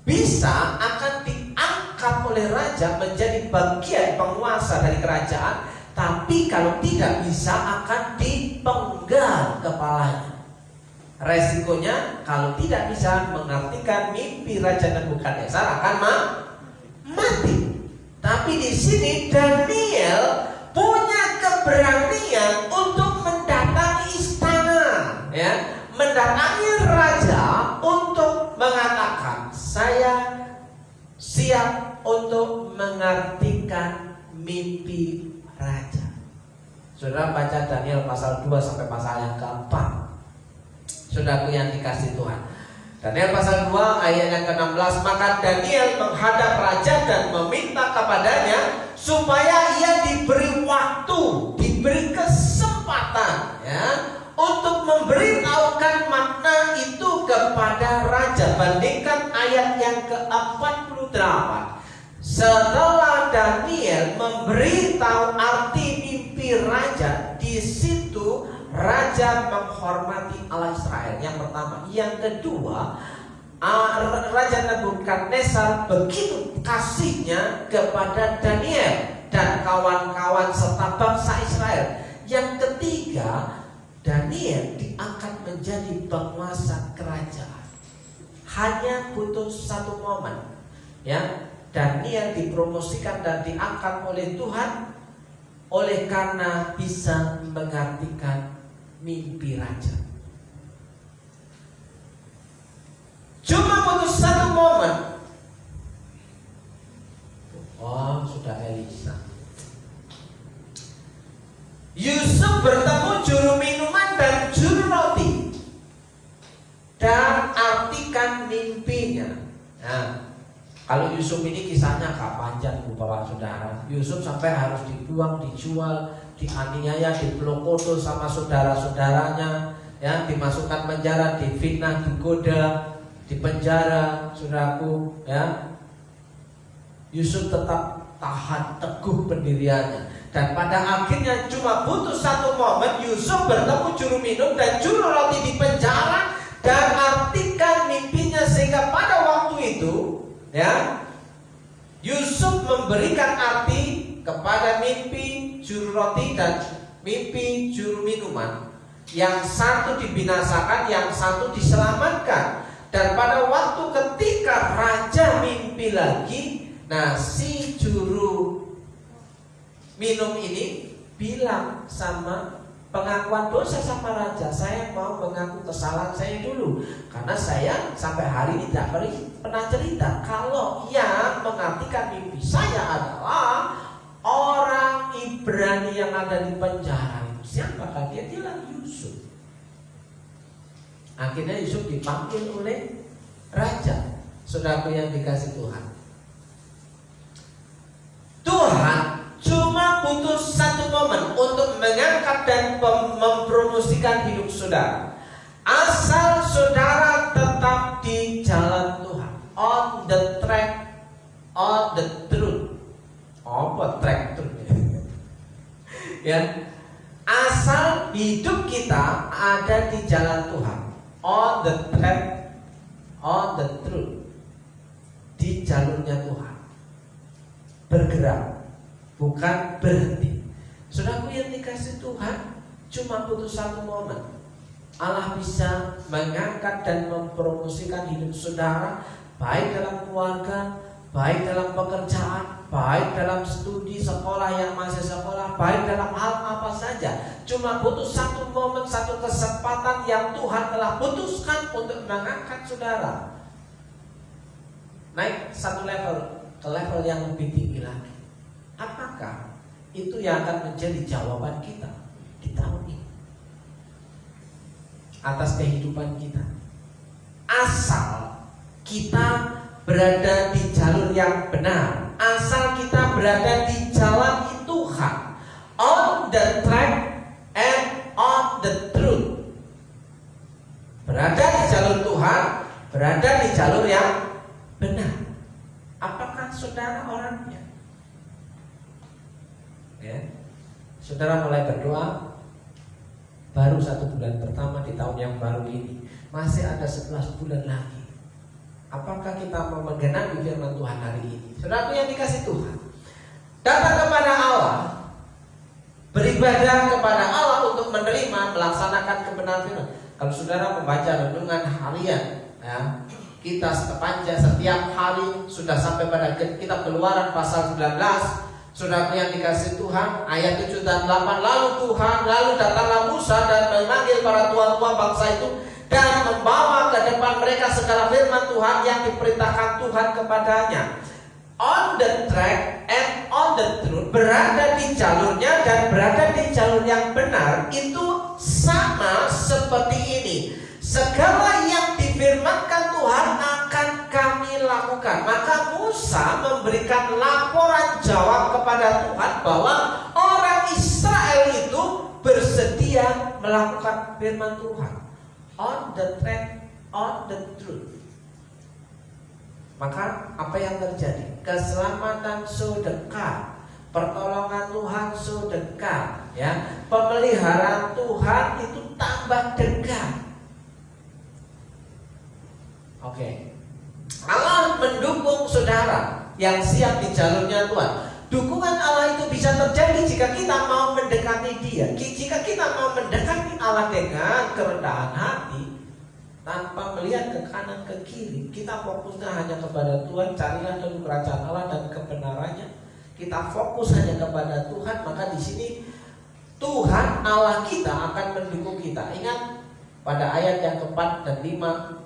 bisa akan diangkat oleh raja menjadi bagian penguasa dari kerajaan, tapi kalau tidak bisa akan dipenggal kepalanya. Resikonya kalau tidak bisa mengartikan mimpi Raja Nebukadnezar akan mati. Tapi di sini Daniel punya keberanian untuk mendatangi istana, ya, mendatangi raja untuk mengatakan, saya siap untuk mengartikan mimpi raja. Saudara baca Daniel pasal 2 sampai pasal yang keempat. Saudaraku yang dikasih Tuhan, Daniel pasal 2 ayat yang ke-16. Maka Daniel menghadap raja dan meminta kepadanya supaya ia diberi waktu, diberi kesempatan, ya, untuk memberitahukan makna itu kepada raja. Bandingkan ayat yang ke-48. Setelah Daniel memberitahu arti mimpi raja, di situ raja menghormati Allah Israel. Yang pertama. Yang kedua, Raja Nebukadnezar begitu kasihnya kepada Daniel dan kawan-kawan serta bangsa Israel. Yang ketiga, Daniel diangkat menjadi penguasa kerajaan. Hanya butuh satu momen, ya, Daniel dipromosikan dan diangkat oleh Tuhan oleh karena bisa mengartikan mimpi raja. Cuma butuh satu momen. Oh, sudah Elisa. Yusuf bertemu juru minuman dan juru roti dan artikan mimpinya. Nah, kalau Yusuf ini kisahnya gak panjang, Bapak Saudara. Yusuf sampai harus dibuang, dijual, dianiaya, dipelokoto sama saudara-saudaranya, ya, dimasukkan penjara, difitnah, digoda, dipenjara, saudaraku, ya. Yusuf tetap tahan teguh pendiriannya. Dan pada akhirnya cuma butuh satu momen, Yusuf bertemu juru minum dan juru roti di penjara dan artikan mimpinya, sehingga pada waktu itu, ya, Yusuf memberikan arti kepada mimpi juru roti dan mimpi juru minuman. Yang satu dibinasakan, yang satu diselamatkan. Dan pada waktu ketika raja mimpi lagi, nah, si juru minum ini bilang sama pengakuan dosa sama raja, saya mau mengaku kesalahan saya dulu, karena saya sampai hari ini tidak pernah cerita kalau yang mengartikan mimpi saya adalah orang Ibrani yang ada di penjara. Siapa dia? Dia lagi Yusuf. Akhirnya Yusuf dipanggil oleh raja. Saudaraku yang dikasih Tuhan, Tuhan cuma butuh satu momen untuk mengangkat dan mempromosikan hidup saudara. Asal saudara tetap di jalan Tuhan, on the track, on the truth. Apa track truth? Ya, asal hidup kita ada di jalan Tuhan, on the track, on the truth, di jalurnya Tuhan, bergerak, bukan berhenti. Saudaraku yang dikasih Tuhan, cuma butuh satu momen, Allah bisa mengangkat dan mempromosikan hidup saudara, baik dalam keluarga, baik dalam pekerjaan, baik dalam studi sekolah yang masih sekolah, baik dalam hal apa saja. cuma butuh satu momen, satu kesempatan yang Tuhan telah putuskan untuk mengangkat saudara naik satu level, ke level yang lebih tinggi lagi. Apakah itu yang akan menjadi jawaban kita di tahun ini atas kehidupan kita? Asal kita berada di jalur yang benar, asal kita berada di jalan Tuhan, on the track and on the truth. Berada di jalur Tuhan, berada di jalur yang benar. Apakah saudara orangnya? Ya. Saudara mulai berdoa, baru 1 bulan pertama di tahun yang baru ini, masih ada 11 bulan lagi. Apakah kita mau menggenapi firman Tuhan hari ini? Saudara yang dikasih Tuhan, datang kepada Allah, beribadah kepada Allah untuk menerima, melaksanakan kebenaran firman. Kalau saudara membaca renungan harian, ya, kita sepanjang setiap hari sudah sampai pada kitab Keluaran pasal 19. Saudara yang dikasih Tuhan, ayat 7 dan 8, lalu datanglah Musa dan memanggil para tua-tua bangsa itu dan membawa ke depan mereka segala firman Tuhan yang diperintahkan Tuhan kepadanya. On the track and on the truth, berada di jalurnya dan berada di jalur yang benar, itu sama seperti ini. Segala yang difirmankan Tuhan akan kami lakukan. Maka Musa memberikan laporan jawab kepada Tuhan bahwa orang Israel itu bersedia melakukan firman Tuhan. On the track, on the truth. Maka apa yang terjadi? Keselamatan sudekat, pertolongan Tuhan sudekat, ya, pemeliharaan Tuhan itu tambah dekat. Oke. Allah mendukung saudara yang siap di jalurnya Tuhan. Dukungan Allah itu bisa terjadi jika kita mau mendekati Dia. Jika kita mau mendekati Allah dengan kerendahan hati, tanpa melihat ke kanan ke kiri, kita fokusnya hanya kepada Tuhan. Carilah dulu kerajaan Allah dan kebenarannya. Kita fokus hanya kepada Tuhan, maka di sini Tuhan Allah kita akan mendukung kita. Ingat pada ayat yang keempat dan 5,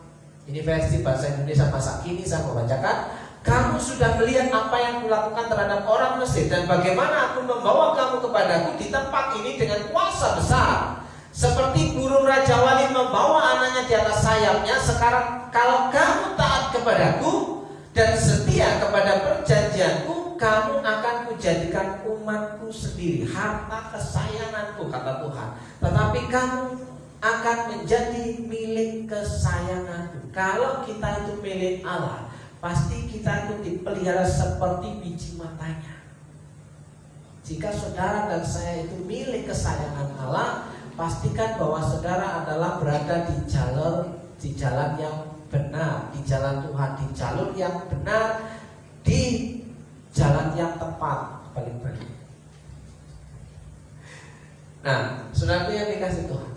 ini versi bahasa Indonesia masa kini saya membacakan. Kamu sudah melihat apa yang kulakukan terhadap orang Mesir dan bagaimana aku membawa kamu kepadaku di tempat ini dengan kuasa besar. Seperti burung Raja Wali membawa anaknya di atas sayapnya. Sekarang kalau kamu taat kepadaku dan setia kepada perjanjianku, kamu akan kujadikan umatku sendiri, harta kesayanganku, kata Tuhan. Tetapi kamu akan menjadi milik kesayanganku. Kalau kita itu milik Allah, pasti kita itu dipelihara seperti biji matanya. Jika saudara dan saya itu milik kesayangan Allah, pastikan bahwa saudara adalah berada di jalan yang benar, di jalan Tuhan, di jalur yang benar, di jalan yang tepat, paling baik. Nah, saudara yang dikasih Tuhan,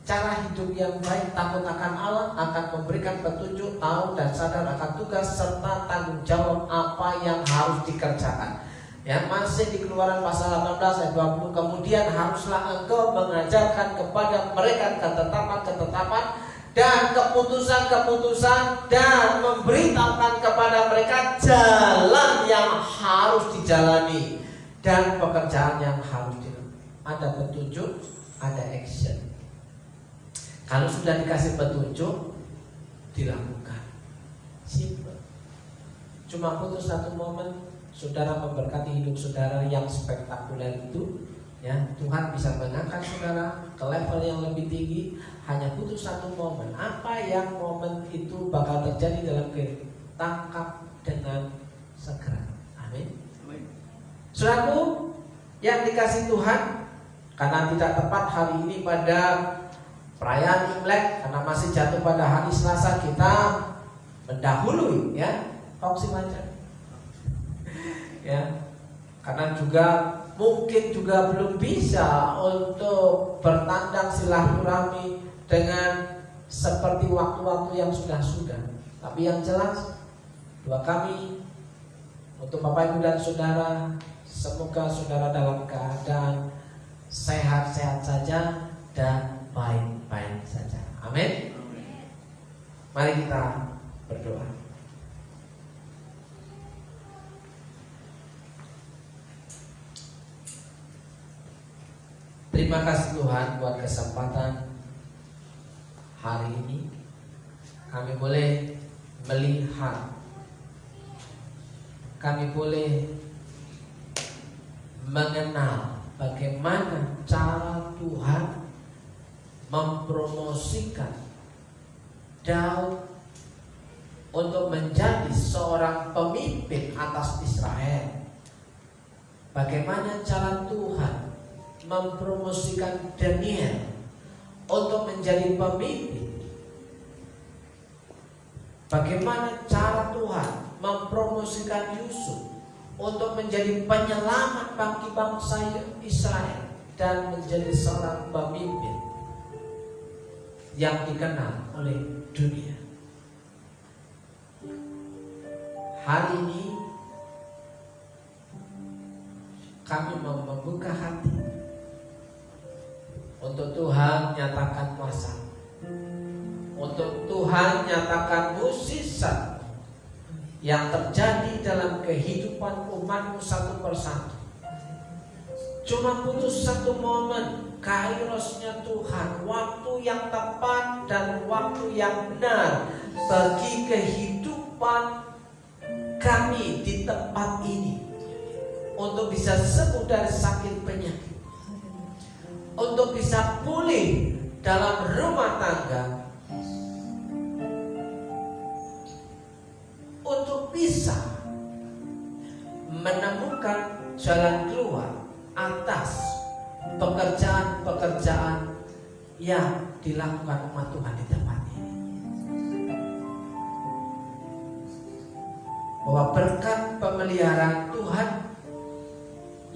cara hidup yang baik, takut akan Allah, akan memberikan petunjuk, tahu dan sadar akan tugas serta tanggung jawab apa yang harus dikerjakan. Ya, masih di Keluaran pasal 18 ayat 20, kemudian haruslah engkau mengajarkan kepada mereka ketetapan-ketetapan dan keputusan-keputusan dan memberitahukan kepada mereka jalan yang harus dijalani dan pekerjaan yang harus dilakukan. Ada petunjuk, ada action. Kalau sudah dikasih petunjuk, dilakukan. Simple. Cuma butuh satu momen, saudara memberkati hidup saudara yang spektakuler itu, ya, Tuhan bisa mengangkat saudara ke level yang lebih tinggi. Hanya butuh satu momen. Apa yang momen itu bakal terjadi dalam kehidupan? Tangkap dengan segera. Amin. Saudaraku yang dikasih Tuhan, karena tidak tepat hari ini pada perayaan Imlek, karena masih jatuh pada hari Selasa, kita mendahului, ya, Fauzi Macan. Ya, karena juga mungkin juga belum bisa untuk bertandang silaturahmi dengan seperti waktu-waktu yang sudah-sudah. Tapi yang jelas, doa kami untuk Bapak Ibu dan Saudara, semoga saudara dalam keadaan sehat-sehat saja dan baik-baik saja. Amin. Mari kita berdoa. Terima kasih Tuhan buat kesempatan hari ini kami boleh melihat, kami boleh mengenal bagaimana cara Tuhan mempromosikan Daud untuk menjadi seorang pemimpin atas Israel. Bagaimana cara Tuhan mempromosikan Daniel untuk menjadi pemimpin. Bagaimana cara Tuhan mempromosikan Yusuf untuk menjadi penyelamat bagi bangsa Israel dan menjadi seorang pemimpin yang dikenal oleh dunia. Hari ini kami mau membuka hati untuk Tuhan nyatakan kuasa, untuk Tuhan nyatakan mukjizat yang terjadi dalam kehidupan umatmu satu persatu. Cuma butuh satu momen, kairosnya Tuhan, waktu yang tepat dan waktu yang benar bagi kehidupan kami di tempat ini, untuk bisa sembuh dari sakit penyakit, untuk bisa pulih dalam rumah tangga, untuk bisa menemukan jalan keluar atas pekerjaan-pekerjaan yang dilakukan umat Tuhan di tempat ini. Bahwa berkat pemeliharaan Tuhan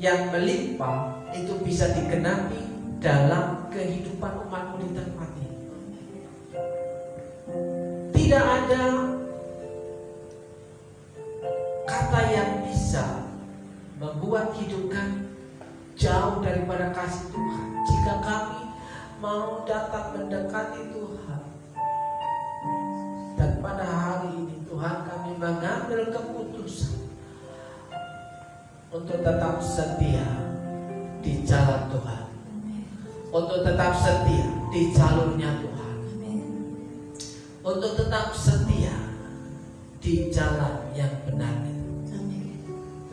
yang melimpah itu bisa digenapi dalam kehidupan umatmu di tempat ini. Tidak ada kata yang bisa membuat hidup kami jauh daripada kasih Tuhan jika kami mau datang mendekati Tuhan. Dan pada hari ini Tuhan, kami mengambil keputusan untuk tetap setia di jalan Tuhan, untuk tetap setia di jalurnya Tuhan, untuk tetap setia di jalan yang benar itu.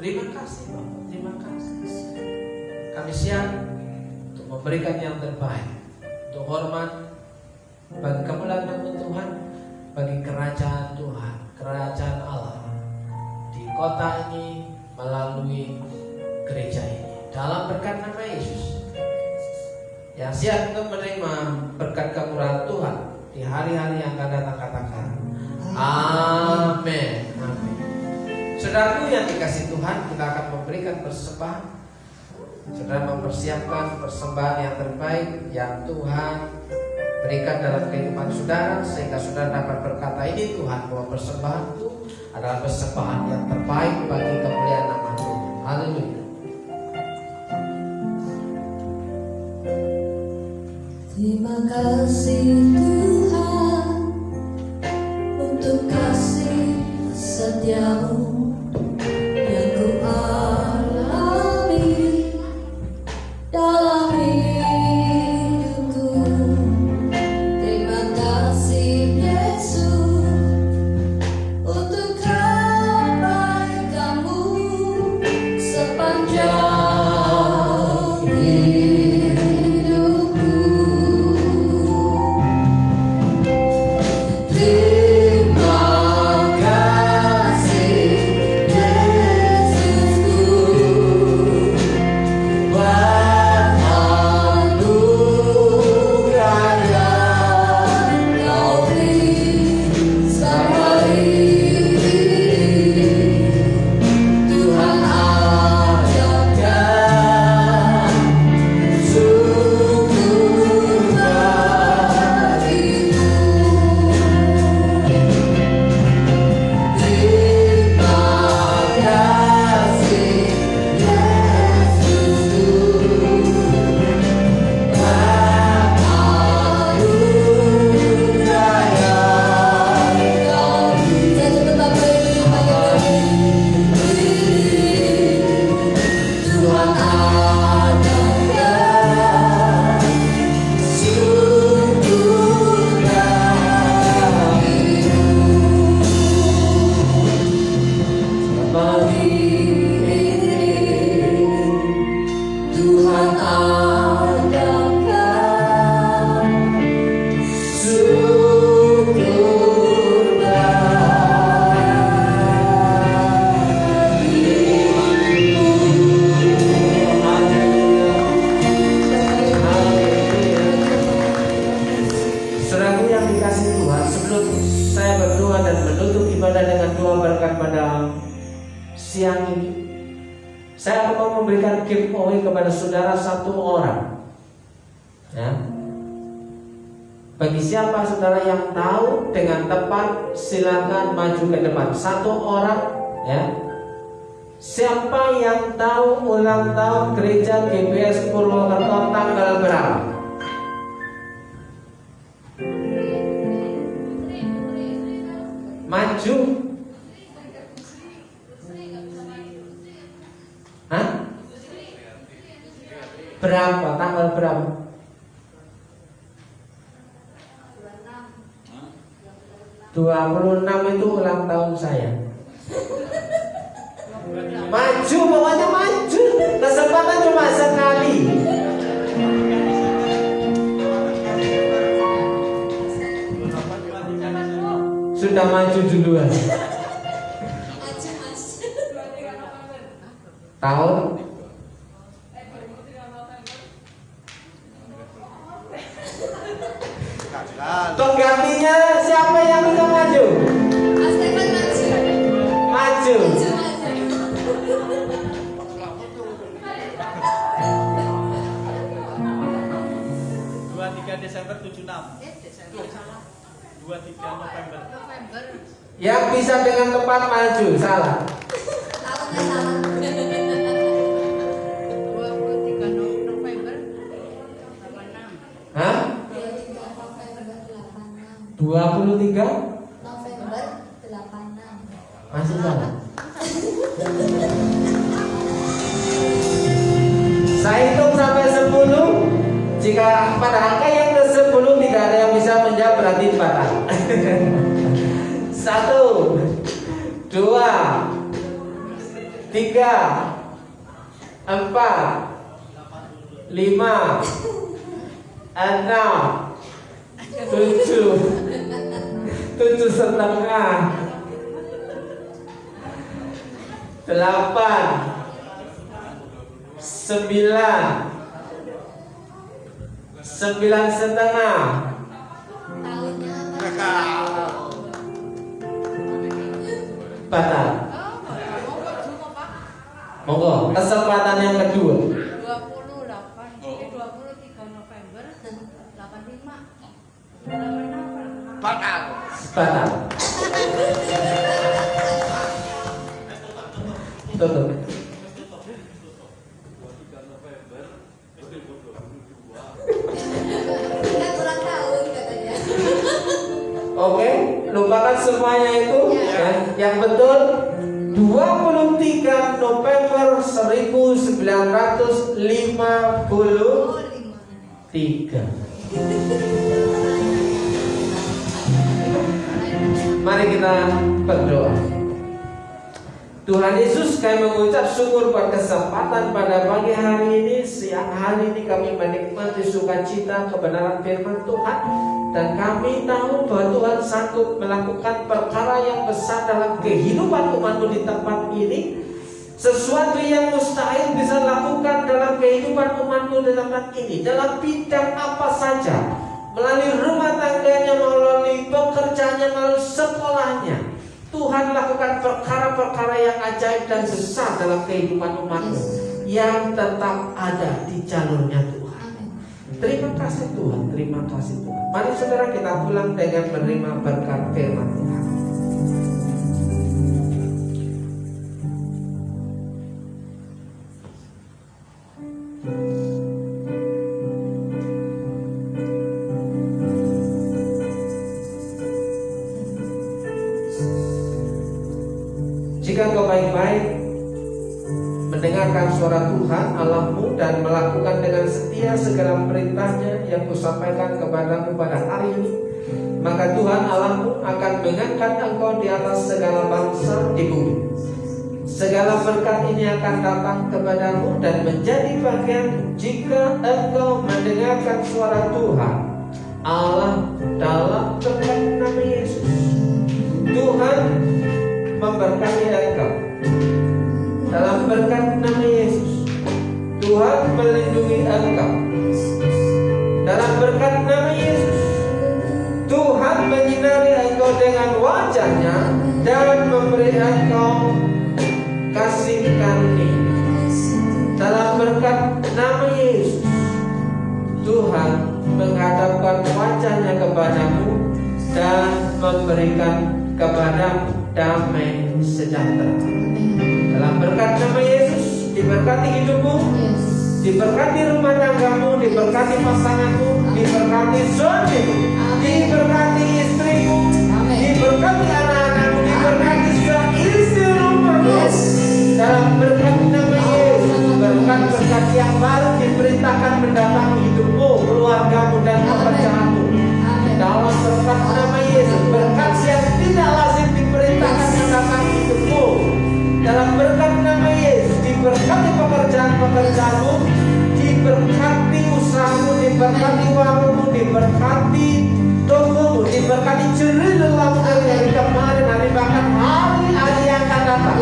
Terima kasih Bapak, terima kasih. Kami siap untuk memberikan yang terbaik, untuk hormat bagi kemuliaan nama Tuhan, bagi kerajaan Tuhan, kerajaan Allah di kota ini melalui gereja ini. Dalam berkat nama Yesus, yang siap untuk menerima berkat kemurahan Tuhan di hari-hari yang akan datang, katakan amin. Amin. Saudaraku yang dikasih Tuhan, kita akan memberikan persembahan. Saudara mempersiapkan persembahan yang terbaik yang Tuhan berikan dalam kehidupan saudara, sehingga saudara dapat berkata, ini Tuhan, bahwa persembahan itu adalah persembahan yang terbaik bagi kemuliaan nama Tuhan. Haleluya. Terima kasih Tuhan untuk kasih setiamu yang ku alami dalam hidupku. Terima kasih Yesus untuk kebaikan-Mu sepanjang hidupku. Terima kasih wadah dengan dua berkat pada siang ini. Saya akan mau memberikan giveaway kepada saudara satu orang. Ya. Bagi siapa saudara yang tahu dengan tepat, silakan maju ke depan. Satu orang, ya. Siapa yang tahu ulang tahun gereja GBS Purwokerto tanggal berapa? Maju. Hah? Berapa? Tanggal berapa? 26 itu ulang tahun saya. Maju, pokoknya maju. Kesempatan cuma sekali. Sudah maju duluan. Tahun tonggapinya siapa yang bisa maju? Maju. 23 Desember 76. 23 November. Yang bisa dengan tepat maju, salah. Tahunnya salah. 23 November 86. Hah? 23 23 November 86. masih salah. Saya hitung sampai 10. Jika pada angka yang ke-10 tidak ada yang bisa menjawab, berarti batal. 1, 2, 3, 4, 5, 6, 7 setengah, 8, 9 setengah. Tahunnya Batal. Monggo, kesempatan yang kedua. 23 November 85. Batal. Batal. Tutup. kan ulang tahun katanya. Oke, lupakan semuanya itu. Ya. Yang betul 23 November 1953. Mari kita berdoa. Tuhan Yesus, kami mengucap syukur buat kesempatan pada pagi hari ini, siang hari ini kami menikmati sukacita kebenaran firman Tuhan. Dan kami tahu bahwa Tuhan sanggup melakukan perkara yang besar dalam kehidupan umat-Mu di tempat ini. Sesuatu yang mustahil bisa lakukan dalam kehidupan umat-Mu di tempat ini, dalam bidang apa saja, melalui rumah tangganya, melalui pekerjaannya, melalui sekolahnya. Tuhan lakukan perkara-perkara yang ajaib dan besar dalam kehidupan umat-Mu yang tetap ada di jalurnya Tuhan. Terima kasih Tuhan, terima kasih Tuhan. Mari saudara kita pulang dengan menerima berkat firman Tuhan. Jika kau baik-baik mendengarkan suara Tuhan Allahmu dan melakukan dengan setia segala perintahnya yang kusampaikan kepadamu pada hari ini, maka Tuhan Allahmu akan mengangkat engkau di atas segala bangsa di bumi. Segala berkat ini akan datang kepadamu dan menjadi bagian jika engkau mendengarkan suara Tuhan Allah dalam berkat nama Yesus. Tuhan memberkati engkau dalam berkat nama Yesus. Tuhan melindungi engkau dalam berkat nama Yesus. Tuhan menyinari engkau dengan wajah-Nya dan memberi engkau kasih karunia. Dalam berkat nama Yesus, Tuhan menghadapkan wajahnya kepadamu dan memberikan kepadamu damai sejahtera. Dalam berkat nama Yesus, diberkati hidupmu, diberkati rumah tanggamu, diberkati pasanganmu, diberkati suamimu, diberkati istrimu, diberkati anak-anakmu, diberkati seisi rumahmu. Dalam berkat nama Yesus, berkat yang baru diperintahkan mendatangi hidupmu, keluargamu, dan pekerjaanmu. Dalam berkat nama Yesus, berkat yang tidak lazim diperintahkan mendatangi hidupmu. Dalam berkat nama Yesus, diberkati pekerjaan-pekerjaanmu, diberkati usahamu, diberkati warungmu, diberkati tokomu, diberkati cerita dalam dari kemarin hari bahkan hari-hari yang akan datang.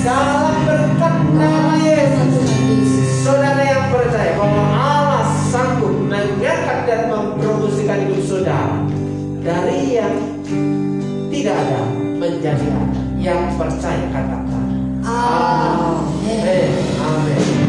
Dalam berkat nama Yesus, saudara yang percaya bahwa Allah sanggup mengangkat dan mempromosikan hidup saudara dari yang tidak ada menjadi ada. Yang percaya katakan Amin. Amin.